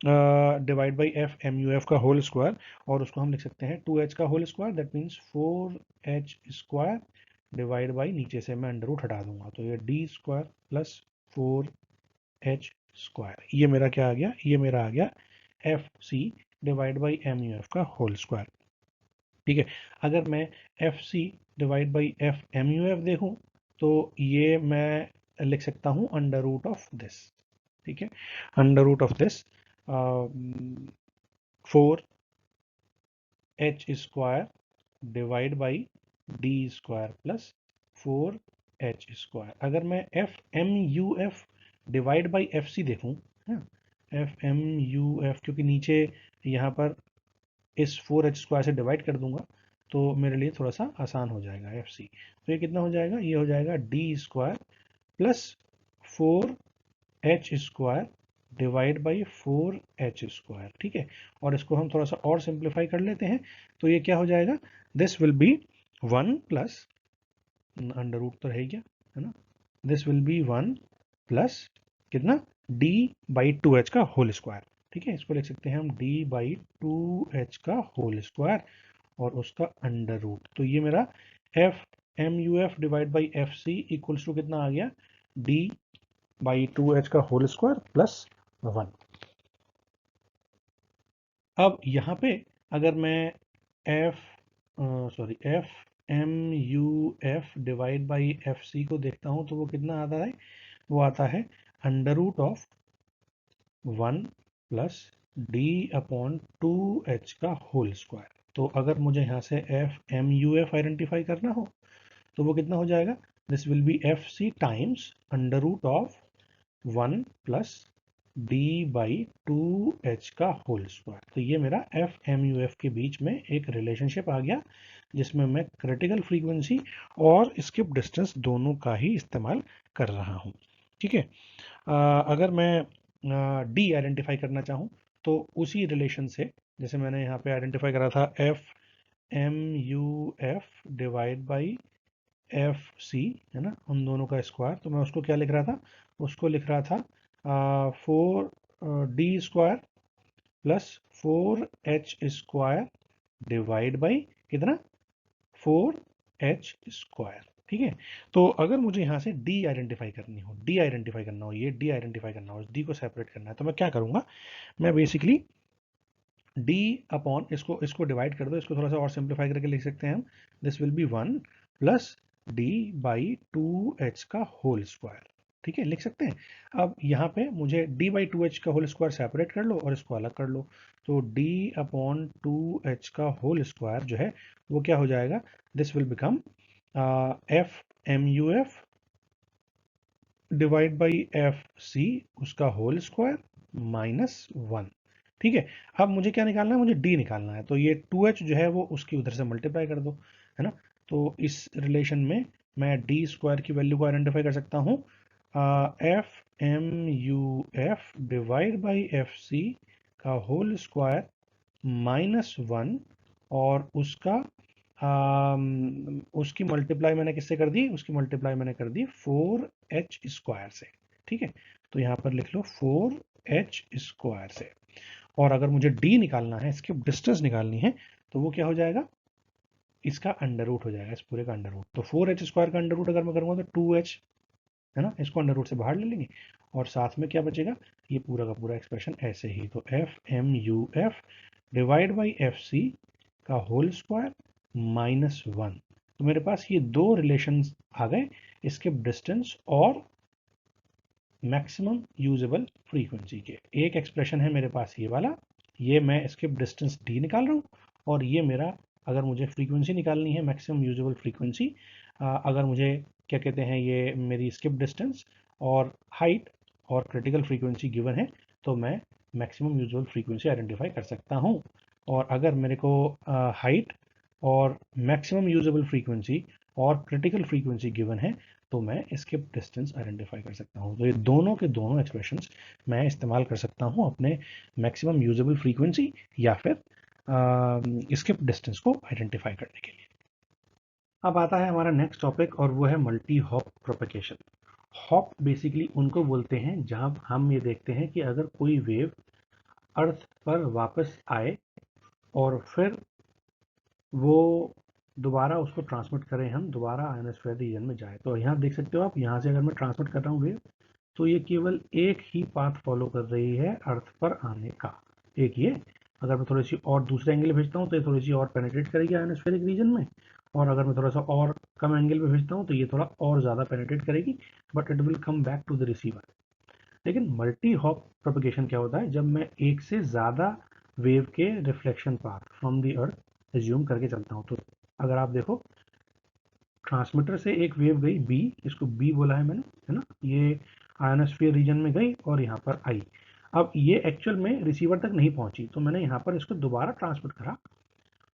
divide by F M U F का होल स्क्वायर, और उसको हम लिख सकते हैं 2h का whole square, that means 4h square divide by, नीचे से मैं अंडर रूट हटा दूंगा तो ये D square plus 4h square, ये मेरा क्या आ गया, ये मेरा आ गया F C divide by M U F का होल स्क्वायर। ठीक है, अगर मैं F C divide by F M U F देखूं तो ये मैं लिख सकता हूं अंडर रूट ऑफ दिस। ठीक है, under root of this 4h square divide by D square plus 4h square. अगर मैं F M U F divide by F C देखूं, एफ एम यू एफ, क्योंकि नीचे यहाँ पर इस 4h स्क्वायर से डिवाइड कर दूंगा तो मेरे लिए थोड़ा सा आसान हो जाएगा एफ सी। तो ये कितना हो जाएगा, ये हो जाएगा D square plus 4h square divide by 4h square. ठीक है, और इसको हम थोड़ा सा और सिंप्लीफाई कर लेते हैं तो ये क्या हो जाएगा, this will be 1 plus under root तो है क्या, है ना, दिस विल बी 1 प्लस कितना, d बाई 2h का होल स्क्वायर। ठीक है, इसको लिख सकते हैं हम d बाई 2h का होल स्क्वायर और उसका अंडर रूट। तो ये मेरा F M U F divide by F C equals to कितना आ गया, d बाई 2h का होल स्क्वायर प्लस 1। अब यहाँ पे अगर मैं F F M U F divide by F C को देखता हूँ तो वो कितना आता है, वो आता है under root of 1 plus D upon 2h का होल स्क्वायर। तो अगर मुझे यहाँ से F M U F identify करना हो तो वो कितना हो जाएगा, this will be F C times under root of 1 plus D by 2h का होल स्क्वायर। तो ये मेरा एफ एम यू एफ के बीच में एक रिलेशनशिप आ गया जिसमें मैं क्रिटिकल फ्रीक्वेंसी और स्किप डिस्टेंस दोनों का ही इस्तेमाल कर रहा हूँ। ठीक है, अगर मैं डी आइडेंटिफाई करना चाहूँ तो उसी रिलेशन से, जैसे मैंने यहाँ पे आइडेंटिफाई करा था F M U F divide by F C, है ना, उन दोनों का स्क्वायर, तो मैं उसको क्या लिख रहा था, उसको लिख रहा था 4d square plus 4h square divide by कितना, 4h स्क्वायर। ठीक है, तो अगर मुझे यहाँ से d आइडेंटिफाई करनी हो, d आइडेंटिफाई करना हो, ये d आइडेंटिफाई करना हो, d को सेपरेट करना है, तो मैं क्या करूँगा, मैं बेसिकली d अपॉन इसको डिवाइड कर दो, इसको थोड़ा सा और सिंप्लीफाई करके लिख सकते हैं हम, this will be 1 plus d by 2h का होल स्क्वायर। ठीक है, लिख सकते हैं। अब यहाँ पे मुझे d बाई 2h का होल स्क्वायर सेपरेट कर लो और इसको अलग कर लो, तो d अपॉन 2h का होल स्क्वायर जो है वो क्या हो जाएगा, this will become F M U F divide by F C उसका होल स्क्वायर माइनस 1। ठीक है, अब मुझे क्या निकालना है, मुझे d निकालना है, तो ये 2h जो है वो उसकी उधर से मल्टीप्लाई कर दो, है ना। तो इस रिलेशन में मैं d स्क्वायर की वैल्यू को आइडेंटिफाई कर सकता हूँ F M U F divide by F C का होल स्क्वायर माइनस 1 और उसकी मल्टीप्लाई मैंने किससे कर दी, उसकी मल्टीप्लाई मैंने कर दी 4h स्क्वायर से। ठीक है, तो यहाँ पर लिख लो 4h स्क्वायर से, और अगर मुझे d निकालना है, इसकी डिस्टेंस निकालनी है, तो वो क्या हो जाएगा, इसका अंडर रूट हो जाएगा, इस पूरे का अंडर रूट। तो 4h स्क्वायर का अंडर रूट अगर मैं करूँगा तो 2h, है ना, इसको अंडर रूट से बाहर ले लेंगे और साथ में क्या बचेगा, ये पूरा का पूरा एक्सप्रेशन ऐसे ही। तो F M U F divide by F C का होल स्क्वायर माइनस 1। तो मेरे पास ये दो रिलेशन आ गए, इसके डिस्टेंस और मैक्सिमम यूजेबल फ्रीक्वेंसी के। एक एक्सप्रेशन है मेरे पास ये वाला, ये मैं इसके डिस्टेंस डी निकाल रहा हूँ, और ये मेरा अगर मुझे फ्रीक्वेंसी निकालनी है मैक्सिमम यूजेबल फ्रीक्वेंसी, अगर मुझे क्या कहते हैं, ये मेरी स्किप डिस्टेंस और हाइट और क्रिटिकल फ्रीक्वेंसी गिवन है तो मैं मैक्सिमम यूजेबल फ्रीक्वेंसी आइडेंटिफाई कर सकता हूँ। और अगर मेरे को हाइट और मैक्सिमम यूजेबल फ्रीक्वेंसी और क्रिटिकल फ्रीक्वेंसी गिवन है तो मैं इसके डिस्टेंस आइडेंटिफाई कर सकता हूँ। तो ये दोनों के दोनों एक्सप्रेशंस मैं इस्तेमाल कर सकता हूँ अपने मैक्सिमम यूजेबल फ्रीक्वेंसी या फिर इसके डिस्टेंस को आइडेंटिफाई करने के लिए। अब आता है हमारा नेक्स्ट टॉपिक और वो है multi hop propagation. Hop basically उनको बोलते हैं जहां हम ये देखते हैं कि अगर कोई वेव अर्थ पर वापस आए और फिर वो दोबारा उसको ट्रांसमिट करें, हम दोबारा आयोनोस्फीयर रीजन में जाए। तो यहाँ देख सकते हो आप, यहाँ से अगर मैं ट्रांसमिट कर रहा हूँ वेव, तो ये केवल एक ही पाथ फॉलो कर रही है अर्थ पर आने का, एक ये। अगर मैं थोड़ी सी और दूसरे एंगल पे भेजता हूँ तो ये थोड़ी सी और पेनिट्रेट करेगी आयोनोस्फेरिक रीजन में, और अगर मैं थोड़ा सा और कम एंगल पे भेजता हूँ तो ये थोड़ा और ज़्यादा पेनिट्रेट करेगी, but it will come back to the receiver. लेकिन मल्टी हॉप प्रोपगेशन क्या होता है, जब मैं एक से ज़्यादा वेव के reflection path from the earth assume करके चलता हूँ। तो अगर आप देखो, ट्रांसमीटर से एक वेव गई बी, इसको बी बोला है मैंने, है ना, ये आयोनोस्फीयर रीजन में गई और यहाँ पर आई। अब ये एक्चुअल में रिसीवर तक नहीं पहुंची, तो मैंने यहाँ पर इसको दोबारा ट्रांसमिट करा,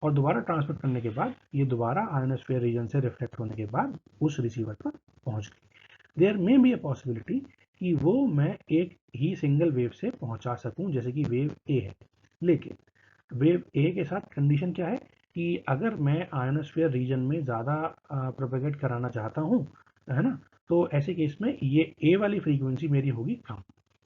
और दोबारा ट्रांसमिट करने के बाद ये दोबारा आयोनोस्फीयर रीजन से रिफ्लेक्ट होने के बाद उस रिसीवर पर पहुंच गई। There may be a possibility कि वो मैं एक ही सिंगल वेव से पहुंचा सकूं, जैसे कि वेव ए है। लेकिन वेव ए के साथ कंडीशन क्या है कि अगर मैं आयोनोस्फीयर रीजन में ज़्यादा प्रोपेगेट कराना चाहता हूँ, है ना, तो ऐसे केस में ये ए वाली फ्रीक्वेंसी मेरी होगी कम।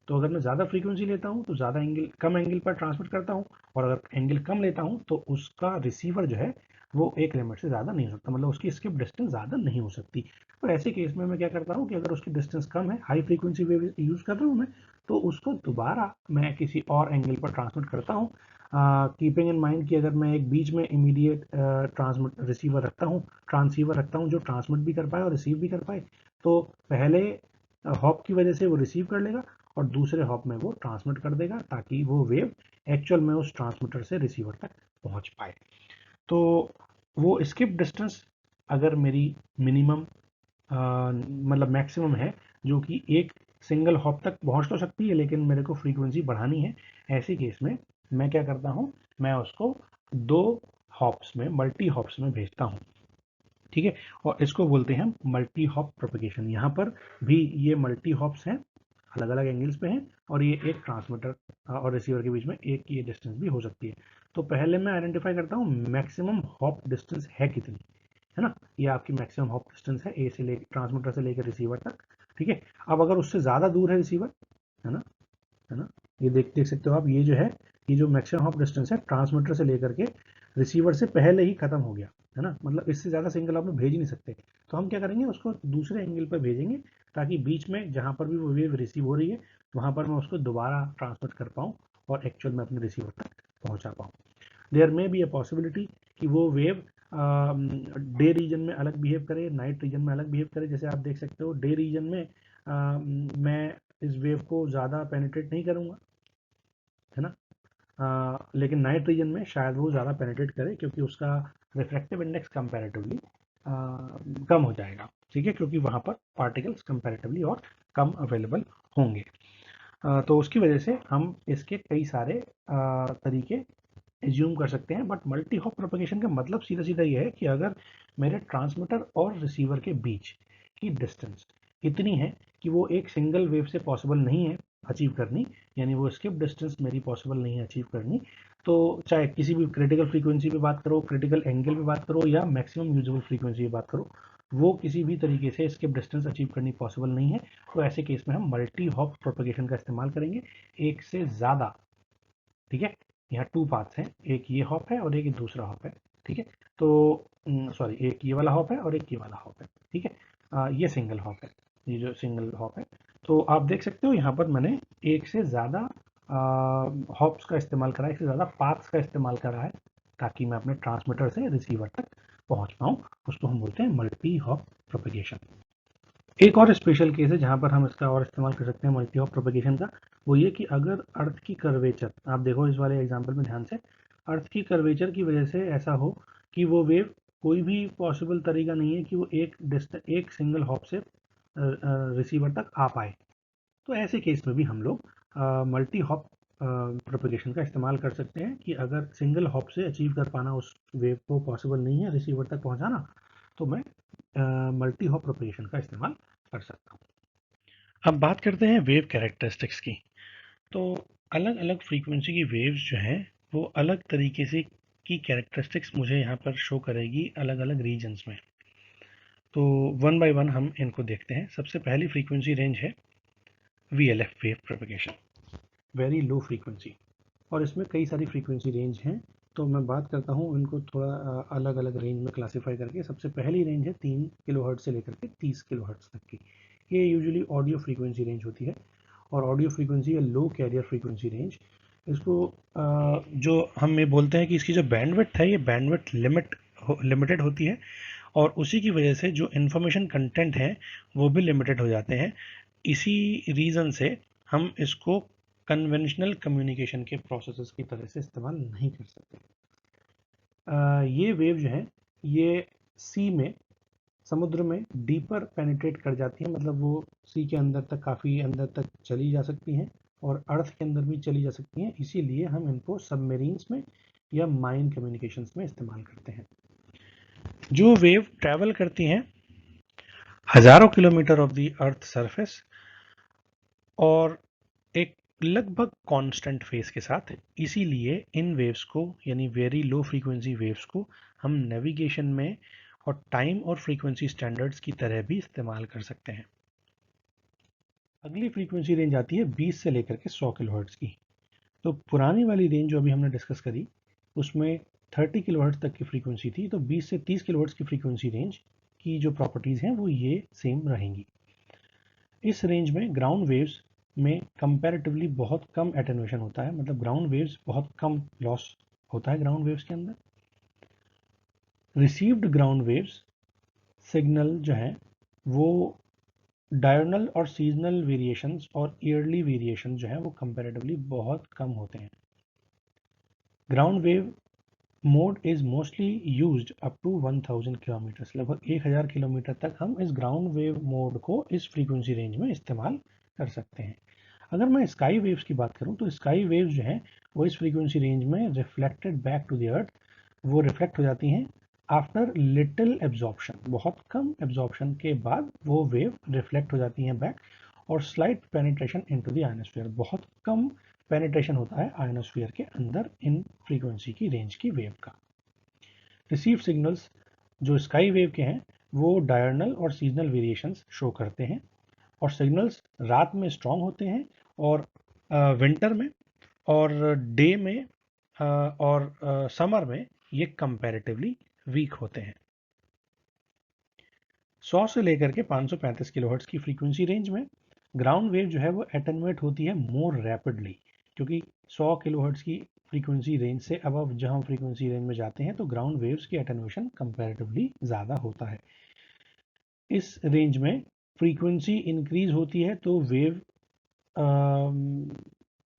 तो अगर मैं ज़्यादा फ्रीक्वेंसी लेता हूँ तो ज़्यादा एंगल, कम एंगल पर ट्रांसमिट करता हूँ, और अगर एंगल कम लेता हूँ तो उसका रिसीवर जो है वो एक लिमिट से ज़्यादा नहीं हो सकता, मतलब उसकी स्किप डिस्टेंस ज़्यादा नहीं हो सकती। तो ऐसे केस में मैं क्या करता हूँ कि अगर उसकी डिस्टेंस कम है, हाई फ्रीक्वेंसी वेव यूज़ कर रहा हूँ मैं, तो उसको दोबारा मैं किसी और एंगल पर ट्रांसमिट करता हूँ, कीपिंग इन माइंड कि अगर मैं एक बीच में इमीडिएट ट्रांसमिट रिसीवर रखता हूँ, ट्रांसीवर रखता हूँ जो ट्रांसमिट भी कर पाए और रिसीव भी कर पाए, तो पहले हॉप की वजह से वो रिसीव कर लेगा और दूसरे हॉप में वो ट्रांसमिट कर देगा, ताकि वो वेव एक्चुअल में उस ट्रांसमीटर से रिसीवर तक पहुंच पाए। तो वो स्किप डिस्टेंस अगर मेरी मिनिमम मतलब मैक्सिमम है, जो कि एक सिंगल हॉप तक पहुंच तो सकती है, लेकिन मेरे को फ्रीक्वेंसी बढ़ानी है, ऐसे केस में मैं क्या करता हूं, मैं उसको दो हॉप्स में, मल्टी हॉप्स में भेजता हूं। ठीक है, और इसको बोलते हैं मल्टी हॉप प्रोपेगेशन। यहाँ पर भी ये मल्टी हॉप्स हैं, अलग अलग एंगल्स पे हैं, और ये एक ट्रांसमीटर और रिसीवर के बीच में एक ये डिस्टेंस भी हो सकती है। तो पहले मैं आइडेंटिफाई करता हूँ मैक्सिमम हॉप डिस्टेंस है कितनी, है ना, ये आपकी मैक्सिमम हॉप डिस्टेंस है ए से लेकर, ट्रांसमीटर से लेकर रिसीवर तक। ठीक है, अब अगर उससे ज़्यादा दूर है रिसीवर, है ना, है ना, ये देख सकते हो आप, ये जो है, ये जो मैक्सिमम हॉप डिस्टेंस है ट्रांसमीटर से लेकर के रिसीवर से पहले ही खत्म हो गया, है ना, मतलब इससे ज़्यादा सिंगल हॉप में भेज ही नहीं सकते। तो हम क्या करेंगे, उसको दूसरे एंगल पर भेजेंगे, ताकि बीच में जहाँ पर भी वो वेव रिसीव हो रही है वहाँ पर मैं उसको दोबारा ट्रांसमिट कर पाऊँ और एक्चुअल में अपने रिसीवर तक पहुँचा पाऊँ। There may be a possibility कि वो वेव डे रीजन में अलग बिहेव करे, नाइट रीजन में अलग बिहेव करे। जैसे आप देख सकते हो, डे रीजन में मैं इस वेव को ज़्यादा पेनिट्रेट नहीं करूँगा, है ना, लेकिन नाइट रीजन में शायद वो ज़्यादा पेनिट्रेट करे, क्योंकि उसका रिफ्रैक्टिव इंडेक्स कंपैरेटिवली कम हो जाएगा। ठीक है, क्योंकि वहाँ पर पार्टिकल्स कंपैरेटिवली और कम अवेलेबल होंगे। तो उसकी वजह से हम इसके कई सारे तरीके एज्यूम कर सकते हैं, बट मल्टी हॉप प्रोपेगेशन का मतलब सीधा सीधा ये है कि अगर मेरे ट्रांसमीटर और रिसीवर के बीच की डिस्टेंस इतनी है कि वो एक सिंगल वेव से पॉसिबल नहीं है अचीव करनी, यानी वो स्किप डिस्टेंस मेरी पॉसिबल नहीं है अचीव करनी, तो चाहे किसी भी क्रिटिकल फ्रीक्वेंसी पे बात करो, क्रिटिकल एंगल पे बात करो, या मैक्सिमम यूजेबल फ्रीक्वेंसी पे बात करो, वो किसी भी तरीके से स्किप डिस्टेंस अचीव करनी पॉसिबल नहीं है। तो ऐसे केस में हम मल्टी हॉप प्रोपेगेशन का इस्तेमाल करेंगे, एक से ज़्यादा। ठीक है, यहाँ टू पाथ्स हैं, एक ये हॉप है और एक दूसरा हॉप है। ठीक है, तो सॉरी, एक ये वाला हॉप है और एक ये वाला हॉप है। ठीक है, ये सिंगल हॉप है, ये जो सिंगल हॉप है। तो आप देख सकते हो यहाँ पर मैंने एक से ज़्यादा हॉप्स का इस्तेमाल करा है, एक से ज़्यादा पाथ्स का इस्तेमाल करा है, ताकि मैं अपने ट्रांसमीटर से रिसीवर तक पहुँच पाऊँ। उसको हम बोलते हैं मल्टी हॉप प्रोपेगेशन। एक और स्पेशल केस है जहाँ पर हम इसका और इस्तेमाल कर सकते हैं मल्टी हॉप प्रोपेगेशन का, वो ये कि अगर अर्थ की कर्वेचर, आप देखो इस वाले एग्जांपल में ध्यान से, अर्थ की कर्वेचर की वजह से ऐसा हो कि वो वेव, कोई भी पॉसिबल तरीका नहीं है कि वो एक सिंगल हॉप से रिसीवर तक आ पाए। तो ऐसे केस में भी हम लोग मल्टी हॉप प्रोपेगेशन का इस्तेमाल कर सकते हैं, कि अगर सिंगल हॉप से अचीव कर पाना उस वेव को पॉसिबल नहीं है रिसीवर तक पहुंचाना, तो मैं मल्टी हॉप प्रोपेगेशन का इस्तेमाल कर सकता हूँ। अब बात करते हैं वेव कैरेक्टरिस्टिक्स की। तो अलग अलग फ्रीक्वेंसी की वेव्स जो हैं वो अलग तरीके से की कैरेक्टरिस्टिक्स मुझे यहाँ पर शो करेगी अलग अलग रीजन्स में। तो वन बाय वन हम इनको देखते हैं। सबसे पहली फ्रीक्वेंसी रेंज है VLF, wave propagation, very low frequency. और इसमें कई सारी फ्रीक्वेंसी रेंज हैं। तो मैं बात करता हूँ इनको थोड़ा अलग अलग रेंज में क्लासीफाई करके। सबसे पहली रेंज है 3 किलोहर्ट्ज़ से लेकर के 30 किलोहर्ट्ज़ तक की। ये यूजुअली ऑडियो फ्रीक्वेंसी रेंज होती है। और ऑडियो फ्रीक्वेंसी या लो कैरियर फ्रीक्वेंसी रेंज, इसको जो हम ये बोलते हैं कि इसकी जो बैंडविड्थ है, ये बैंडविड्थ लिमिटेड होती है, और उसी की वजह से जो इन्फॉर्मेशन कंटेंट है वो भी लिमिटेड हो जाते हैं। इसी रीज़न से हम इसको कन्वेंशनल कम्युनिकेशन के प्रोसेसेस की तरह से इस्तेमाल नहीं कर सकते। ये वेव जो है ये सी में, समुद्र में डीपर पेनिट्रेट कर जाती है, मतलब वो सी के अंदर तक, काफ़ी अंदर तक चली जा सकती हैं और अर्थ के अंदर भी चली जा सकती हैं। इसीलिए हम इनको सबमरीन्स में या माइन कम्युनिकेशंस में इस्तेमाल करते हैं। जो वेव ट्रैवल करती हैं हजारों kilometre of the earth surface और एक लगभग कांस्टेंट फेस के साथ, इसीलिए इन वेव्स को यानी वेरी लो फ्रीक्वेंसी वेव्स को हम नेविगेशन में और टाइम और फ्रीक्वेंसी स्टैंडर्ड्स की तरह भी इस्तेमाल कर सकते हैं। अगली फ्रीक्वेंसी रेंज आती है 20 से लेकर के 100 किलोहर्ट्ज़ की। तो पुरानी वाली रेंज जो अभी हमने डिस्कस करी उसमें 30 किलोहर्ट्ज़ तक की फ्रीक्वेंसी थी, तो 20 से 30 किलोहर्ट्ज़ की फ्रीक्वेंसी रेंज की जो प्रॉपर्टीज़ हैं वो ये सेम रहेंगी। इस रेंज में ग्राउंड वेव्स में कंपैरेटिवली बहुत कम एटेन्यूएशन होता है, मतलब ग्राउंड वेव्स बहुत कम लॉस होता है ग्राउंड वेव्स के अंदर। रिसीव्ड ग्राउंड वेव्स सिग्नल जो है वो डायरनल और सीजनल वेरिएशंस और ईयरली वेरिएशन जो है वो कंपैरेटिवली बहुत कम होते हैं। Ground wave mode is mostly used up to 1000 kilometre, लगभग 1000 किलोमीटर तक हम इस ग्राउंड वेव मोड को इस फ्रीक्वेंसी रेंज में इस्तेमाल कर सकते हैं। अगर मैं स्काई वेव्स की बात करूं तो स्काई वेव्स जो हैं वो इस फ्रीक्वेंसी रेंज में reflected back to the earth, वो रिफ्लेक्ट हो जाती हैं आफ्टर लिटिल एब्जॉर्प्शन, बहुत कम एब्जॉर्प्शन के बाद वो वेव रिफ्लेक्ट हो जाती हैं बैक, और slight penetration into the ionosphere, बहुत कम पेनिट्रेशन होता है आयनोस्फीयर के अंदर इन फ्रीक्वेंसी की रेंज की वेव का। रिसीव सिग्नल्स जो स्काई वेव के हैं वो डायरनल और सीजनल वेरिएशंस शो करते हैं, और सिग्नल्स रात में स्ट्रॉन्ग होते हैं और विंटर में और डे में और समर में ये कंपैरेटिवली वीक होते हैं। 100 से लेकर के 535 किलोहर्ट्ज़ की फ्रीक्वेंसी रेंज में ग्राउंड वेव जो है वो एटेन्यूएट होती है मोर रैपिडली, क्योंकि 100 किलोहर्ट्ज़ की फ्रीक्वेंसी रेंज से अब जहां फ्रीक्वेंसी रेंज में जाते हैं तो ग्राउंड वेव्स की एटेन्यूएशन कंपैरेटिवली ज़्यादा होता है। इस रेंज में फ्रीक्वेंसी इंक्रीज होती है तो wave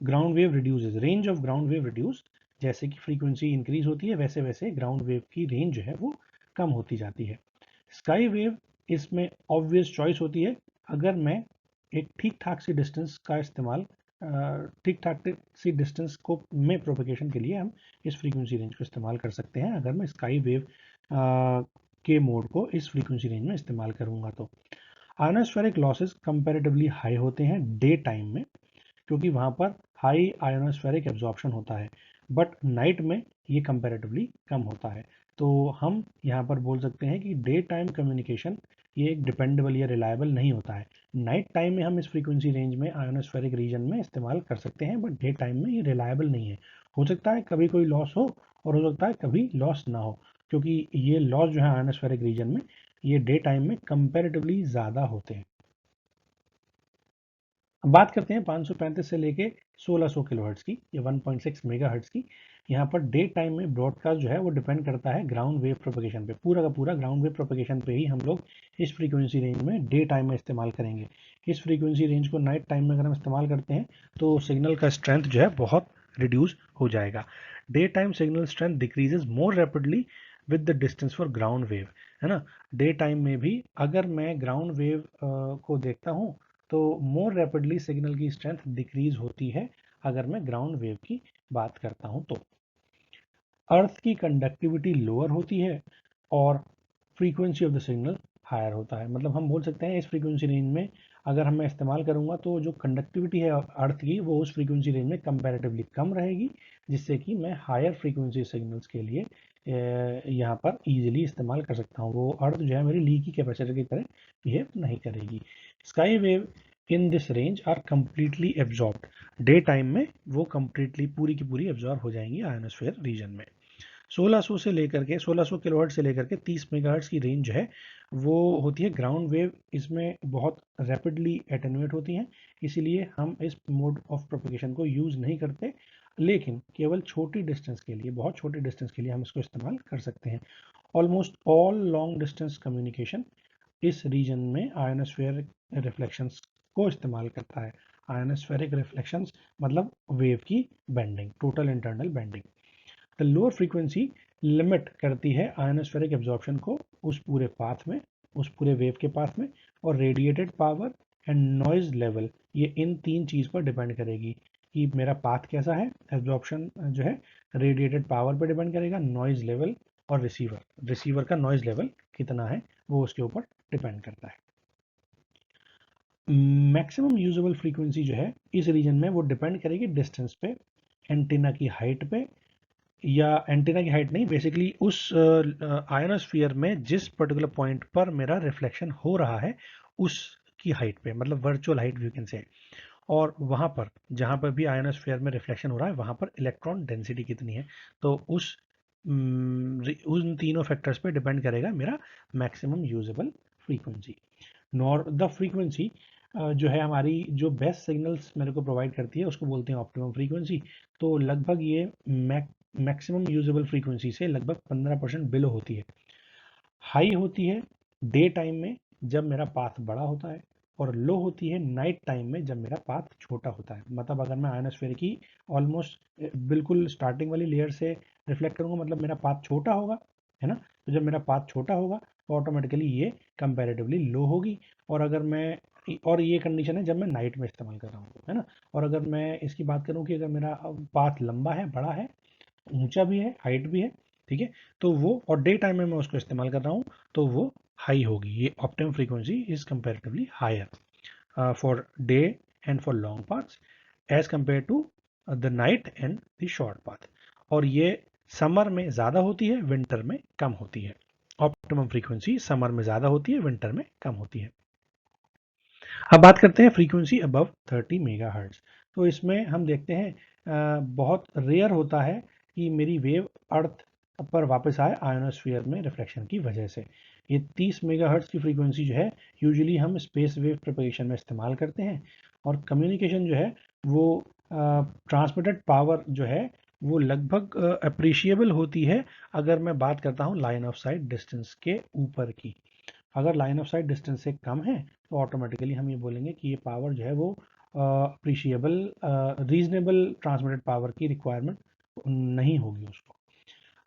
ground wave reduces, range of ground wave reduce, जैसे कि फ्रीक्वेंसी इंक्रीज होती है वैसे वैसे ग्राउंड वेव की रेंज जो है वो कम होती जाती है। स्काई वेव इसमें ऑब्वियस चॉइस होती है, अगर मैं एक ठीक ठाक सी डिस्टेंस का इस्तेमाल, ठीक ठाक सी डिस्टेंस को में प्रोपगेशन के लिए हम इस फ्रीक्वेंसी रेंज को इस्तेमाल कर सकते हैं, अगर मैं स्काई वेव के मोड को इस फ्रीक्वेंसी रेंज में इस्तेमाल करूंगा तो। आयनोस्फेरिक लॉसेस कंपैरेटिवली हाई होते हैं डे टाइम में, क्योंकि वहाँ पर हाई आयोनोस्फेरिक एब्जॉर्प्शन होता है, बट नाइट में ये कंपैरेटिवली कम होता है। तो हम यहाँ पर बोल सकते हैं कि डे टाइम कम्युनिकेशन ये एक डिपेंडेबल या रिलायबल नहीं होता है। नाइट टाइम में हम इस फ्रीक्वेंसी रेंज में आयोनोस्फेरिक रीजन में इस्तेमाल कर सकते हैं, बट डे टाइम में ये रिलायबल नहीं है। हो सकता है कभी कोई लॉस हो और हो सकता है कभी लॉस ना हो, क्योंकि ये लॉस जो है आयोनोस्फेरिक रीजन में ये डे टाइम में कंपैरेटिवली ज़्यादा होते हैं। अब बात करते हैं 535 से लेके 1600 किलोहर्ट्ज़ की या 1.6 मेगाहर्ट्ज़ की। यहाँ पर डे टाइम में ब्रॉडकास्ट जो है वो डिपेंड करता है ग्राउंड वेव प्रोपगेशन पे, पूरा का पूरा ग्राउंड वेव प्रोपगेशन पे ही हम लोग इस फ्रीक्वेंसी रेंज में डे टाइम में इस्तेमाल करेंगे। इस फ्रीक्वेंसी रेंज को नाइट टाइम में अगर हम इस्तेमाल करते हैं तो सिग्नल का स्ट्रेंथ जो है बहुत रिड्यूस हो जाएगा। Day time signal strength decreases more rapidly with the distance for ground wave, है ना। डे टाइम में भी अगर मैं ग्राउंड वेव को देखता हूँ तो मोर रैपिडली सिग्नल की स्ट्रेंथ डिक्रीज होती है अगर मैं ग्राउंड वेव की बात करता हूं तो। अर्थ की कंडक्टिविटी लोअर होती है और frequency of the signal higher होता है, मतलब हम बोल सकते हैं इस फ्रीक्वेंसी रेंज में अगर मैं इस्तेमाल करूंगा तो जो कंडक्टिविटी है अर्थ की वो उस फ्रीक्वेंसी रेंज में कंपैरेटिवली कम रहेगी, जिससे कि मैं हायर फ्रीक्वेंसी सिग्नल्स के लिए यहाँ पर इजीली इस्तेमाल कर सकता हूँ। वो अर्थ जो है मेरी लीकी कैपेसिटर की तरह बिहेव नहीं करेगी। Sky wave in this range are completely absorbed. Day time में वो कम्प्लीटली पूरी की पूरी एब्जॉर्ब हो जाएंगी आयोनोस्फीयर रीजन में। 1600 किलोहर्ट्ज से लेकर के 30 मेगाहर्ट्ज की रेंज जो है वो होती है ग्राउंड वेव। इसमें बहुत रैपिडली एटेन्यूएट होती हैं, इसीलिए हम इस मोड ऑफ प्रोपगेशन को यूज़ नहीं करते, लेकिन केवल छोटी डिस्टेंस के लिए, बहुत छोटी डिस्टेंस के लिए हम इसको इस्तेमाल कर सकते हैं। Almost all long distance communication इस रीजन में आयोनोस्फेयर रिफ्लेक्शंस को इस्तेमाल करता है। आयोनोस्फेरिक रिफ्लेक्शंस मतलब वेव की bending, total internal bending. The lower frequency limit करती है आयोनोस्फेरिक एब्जॉर्प्शन को उस पूरे पाथ में, उस पूरे वेव के पाथ में। और radiated power and noise level, ये इन तीन चीज़ पर डिपेंड करेगी कि मेरा पाथ कैसा है। एब्जॉर्प्शन जो है रेडिएटेड पावर पर डिपेंड करेगा, नॉइज लेवल और रिसीवर का नॉइज लेवल कितना है वो उसके ऊपर डिपेंड करता है। मैक्सिमम यूजेबल फ्रीक्वेंसी जो है इस रीजन में वो डिपेंड करेगी डिस्टेंस पे, एंटीना की हाइट पे, या एंटीना की हाइट नहीं, बेसिकली उस आयोनोस्फीयर में जिस पर्टिकुलर पॉइंट पर मेरा रिफ्लेक्शन हो रहा है उसकी हाइट पे, मतलब virtual height you can say. और वहाँ पर जहाँ पर भी आयोनोस्फीयर में रिफ्लेक्शन हो रहा है वहाँ पर इलेक्ट्रॉन डेंसिटी कितनी है, तो उन तीनों फैक्टर्स पे डिपेंड करेगा मेरा maximum usable frequency. Nor the frequency जो है हमारी, जो बेस्ट सिग्नल्स मेरे को प्रोवाइड करती है उसको बोलते हैं ऑप्टिमम फ्रीक्वेंसी। तो लगभग ये मैक्सिमम यूजेबल फ्रीक्वेंसी से लगभग 15% बिलो होती है। हाई होती है डे टाइम में जब मेरा पाथ बड़ा होता है, और लो होती है नाइट टाइम में जब मेरा पाथ छोटा होता है। मतलब अगर मैं आयोनोस्फीयर की ऑलमोस्ट बिल्कुल स्टार्टिंग वाली लेयर से रिफ्लेक्ट करूंगा, मतलब मेरा पाथ छोटा होगा, है ना। तो जब मेरा पाथ छोटा होगा तो ऑटोमेटिकली ये कंपैरेटिवली लो होगी। और अगर मैं, और ये कंडीशन है जब मैं नाइट में इस्तेमाल कर रहा हूँ, है ना। और अगर मैं इसकी बात करूँ कि अगर मेरा पाथ लंबा है, बड़ा है, ऊंचा भी है, हाइट भी है, ठीक है, तो वो, और डे टाइम में मैं उसको इस्तेमाल कर रहा हूँ, तो वो हाई होगी। ये optimum frequency is comparatively higher for day and for long paths as compare to the night and the short path. और ये समर में ज़्यादा होती है, विंटर में कम होती है। ऑप्टिमम फ्रीक्वेंसी समर में ज़्यादा होती है, विंटर में कम होती है। अब बात करते हैं फ्रीक्वेंसी अबव 30 मेगाहर्ट्ज। तो इसमें हम देखते हैं बहुत रेयर होता है कि मेरी वेव अर्थ पर वापस आए आयोनोस्फीयर में रिफ्लेक्शन की वजह से। ये 30 मेगाहर्ट्ज की फ्रीक्वेंसी जो है यूजुअली हम स्पेस वेव प्रोपेगेशन में इस्तेमाल करते हैं। और कम्युनिकेशन जो है वो ट्रांसमिटेड पावर जो है वो लगभग अप्रिशिएबल होती है अगर मैं बात करता हूँ लाइन ऑफ साइट डिस्टेंस के ऊपर की। अगर लाइन ऑफ साइट डिस्टेंस से कम है तो ऑटोमेटिकली हम ये बोलेंगे कि ये पावर जो है वो अप्रिशिएबल, रीजनेबल ट्रांसमिटेड पावर की रिक्वायरमेंट नहीं होगी उसको।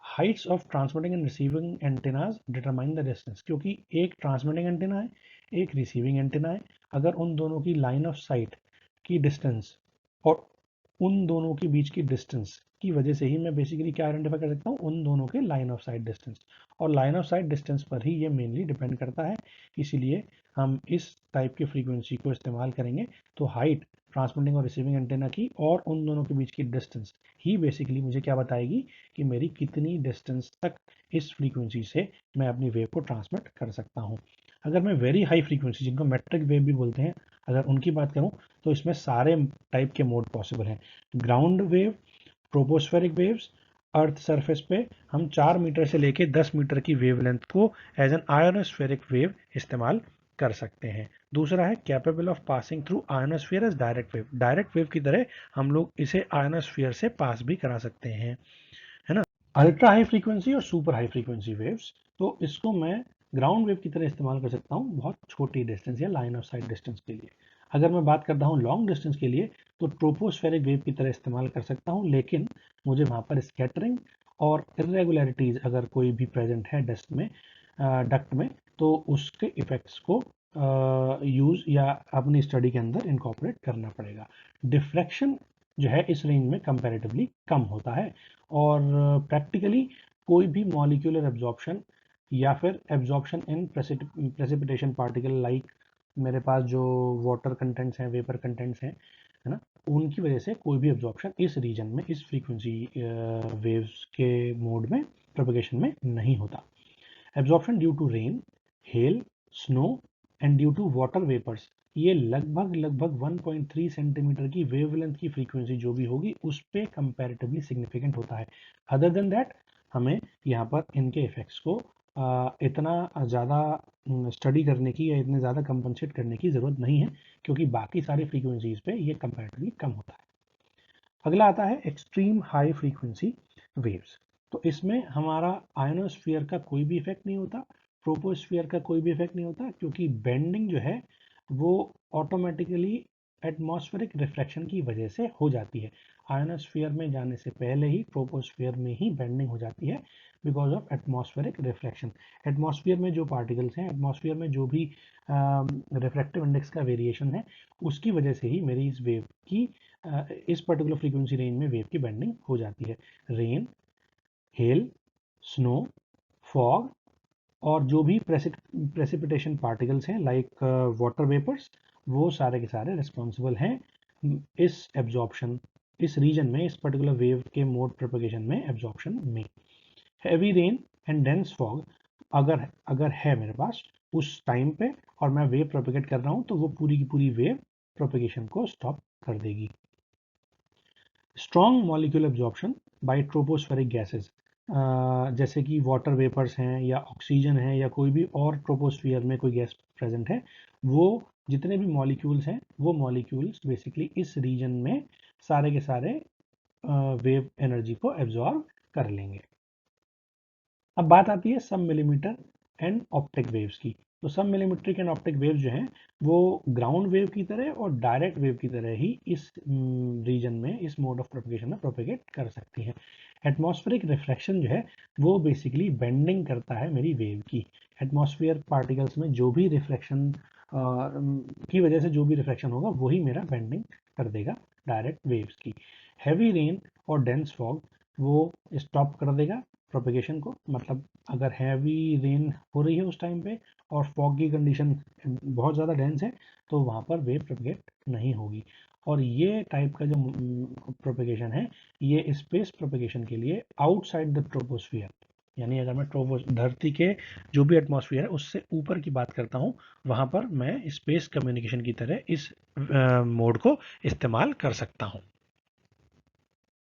Heights of transmitting and receiving antennas determine the distance, क्योंकि एक ट्रांसमिटिंग एंटेना है, एक रिसीविंग एंटेना है। अगर उन दोनों की लाइन ऑफ साइट की डिस्टेंस और उन दोनों के बीच की डिस्टेंस की वजह से ही मैं बेसिकली क्या आइडेंटिफाई कर सकता हूँ, उन दोनों के लाइन ऑफ साइट डिस्टेंस। और लाइन ऑफ साइट डिस्टेंस पर ही ये मेनली डिपेंड करता है, इसीलिए हम इस टाइप की फ्रीक्वेंसी को इस्तेमाल करेंगे। तो हाइट ट्रांसमिटिंग और रिसीविंग एंटेना की और उन दोनों के बीच की डिस्टेंस ही बेसिकली मुझे क्या बताएगी कि मेरी कितनी डिस्टेंस तक इस फ्रीक्वेंसी से मैं अपनी वेव को ट्रांसमिट कर सकता हूँ। अगर मैं वेरी हाई फ्रीक्वेंसी, जिनको मेट्रिक वेव भी बोलते हैं, अगर उनकी बात करूँ तो इसमें सारे टाइप के मोड पॉसिबल हैं। Ground wave, tropospheric waves, earth surface पे हम 4 मीटर से लेके 10 मीटर की वेवलेंथ को एज एन आयोनोस्फेरिक वेव इस्तेमाल कर सकते हैं। दूसरा है capable of passing through ionosphere as direct wave. Direct wave की तरह हम लोग इसे आयोनोस्फीयर से पास भी करा सकते हैं, है ना। अल्ट्रा हाई फ्रीक्वेंसी और सुपर हाई फ्रीक्वेंसी वेव्स, तो इसको मैं ग्राउंड वेव की तरह इस्तेमाल कर सकता हूँ बहुत छोटी डिस्टेंस या लाइन ऑफ साइट डिस्टेंस के लिए। अगर मैं बात करता हूँ लॉन्ग डिस्टेंस के लिए तो ट्रोपोस्फेरिक वेव की तरह इस्तेमाल कर सकता हूँ, लेकिन मुझे वहाँ पर स्कैटरिंग और इरेगुलरिटीज अगर कोई भी प्रेजेंट है डस्ट में, डक्ट में, तो उसके इफेक्ट्स को यूज़ या अपनी स्टडी के अंदर इनकॉर्पोरेट करना पड़ेगा। डिफ्रैक्शन जो है इस रेंज में कंपैरेटिवली कम होता है, और प्रैक्टिकली कोई भी मॉलिक्यूलर एब्जॉर्प्शन या फिर absorption in precipitation particle, like मेरे पास जो वाटर कंटेंट्स हैं, वेपर कंटेंट्स हैं, है ना, उनकी वजह से कोई भी एब्जॉर्प्शन इस रीजन में, इस फ्रीक्वेंसी वेव्स के मोड में, प्रोपगेशन में नहीं होता। Absorption due to rain, hail, snow and due to water vapours, ये लगभग 1.3 सेंटीमीटर की वेवलेंथ की फ्रीक्वेंसी जो भी होगी उस पे कंपैरेटिवली सिग्निफिकेंट होता है। अदर देन दैट हमें यहाँ पर इनके इफेक्ट्स को इतना ज़्यादा स्टडी करने की या इतने ज़्यादा कंपनसेट करने की ज़रूरत नहीं है, क्योंकि बाकी सारी फ्रीक्वेंसीज पे ये कंपैरेटिवली कम होता है। अगला आता है एक्सट्रीम हाई फ्रीक्वेंसी वेव्स। तो इसमें हमारा आयोनोस्फीयर का कोई भी इफेक्ट नहीं होता, ट्रोपोस्फीयर का कोई भी इफेक्ट नहीं होता, क्योंकि बेंडिंग जो है वो ऑटोमेटिकली एटमॉस्फेरिक रिफ्लेक्शन की वजह से हो जाती है। आयोनोस्फीयर में जाने से पहले ही ट्रोपोस्फीयर में ही बेंडिंग हो जाती है because of atmospheric reflection. Atmosphere में जो पार्टिकल्स हैं, एटमॉस्फेयर में जो भी रिफ्रैक्टिव इंडेक्स का वेरिएशन है, उसकी वजह से ही मेरी इस वेव की इस पर्टिकुलर फ्रीक्वेंसी रेंज में वेव की बेंडिंग हो जाती है। रेन, हेल, स्नो, फॉग और जो भी प्रेसिपिटेशन पार्टिकल्स हैं लाइक वाटर वेपर्स, वो सारे के सारे रिस्पॉन्सिबल हैं इस एब्जॉर्प्शन, इस रीजन में, इस पर्टिकुलर वेव के मोड प्रोपगेशन में, एब्जॉर्प्शन में। Heavy rain and dense fog अगर अगर है मेरे पास उस टाइम पे और मैं वेव प्रोपगेट कर रहा हूँ, तो वो पूरी की पूरी वेव प्रोपगेशन को स्टॉप कर देगी। Strong molecule absorption by tropospheric gases, जैसे कि वाटर वेपर्स हैं या ऑक्सीजन है या कोई भी और ट्रोपोस्फियर में कोई गैस प्रेजेंट है, वो जितने भी मॉलिक्यूल्स हैं वो मॉलिक्यूल्स बेसिकली इस रीजन में सारे के सारे वेव एनर्जी को एब्जॉर्ब कर लेंगे। अब बात आती है सब मिलीमीटर एंड ऑप्टिक वेव्स की। तो सब मिलीमीट्रिक एंड ऑप्टिक वेव्स जो हैं वो ग्राउंड वेव की तरह और डायरेक्ट वेव की तरह ही इस रीजन में, इस मोड ऑफ प्रोपगेशन में प्रोपगेट कर सकती हैं। एटमॉस्फेरिक रिफ्लेक्शन जो है वो बेसिकली बेंडिंग करता है मेरी वेव की। एटमॉस्फेयर पार्टिकल्स में जो भी रिफ्लेक्शन की वजह से जो भी रिफ्लेक्शन होगा वही मेरा बेंडिंग कर देगा डायरेक्ट वेव्स की। हैवी रेन और डेंस फॉग वो स्टॉप कर देगा प्रोपगेशन को, मतलब अगर हैवी रेन हो रही है उस टाइम पे और फॉग की कंडीशन बहुत ज़्यादा डेंस है, तो वहाँ पर वेव प्रोपगेट नहीं होगी। और ये टाइप का जो प्रोपगेशन है, ये स्पेस प्रोपगेशन के लिए आउटसाइड द ट्रोपोस्फियर, यानी अगर मैं धरती के जो भी एटमॉस्फेयर है उससे ऊपर की बात करता हूँ, वहाँ पर मैं स्पेस कम्युनिकेशन की तरह इस मोड को इस्तेमाल कर सकता हूँ।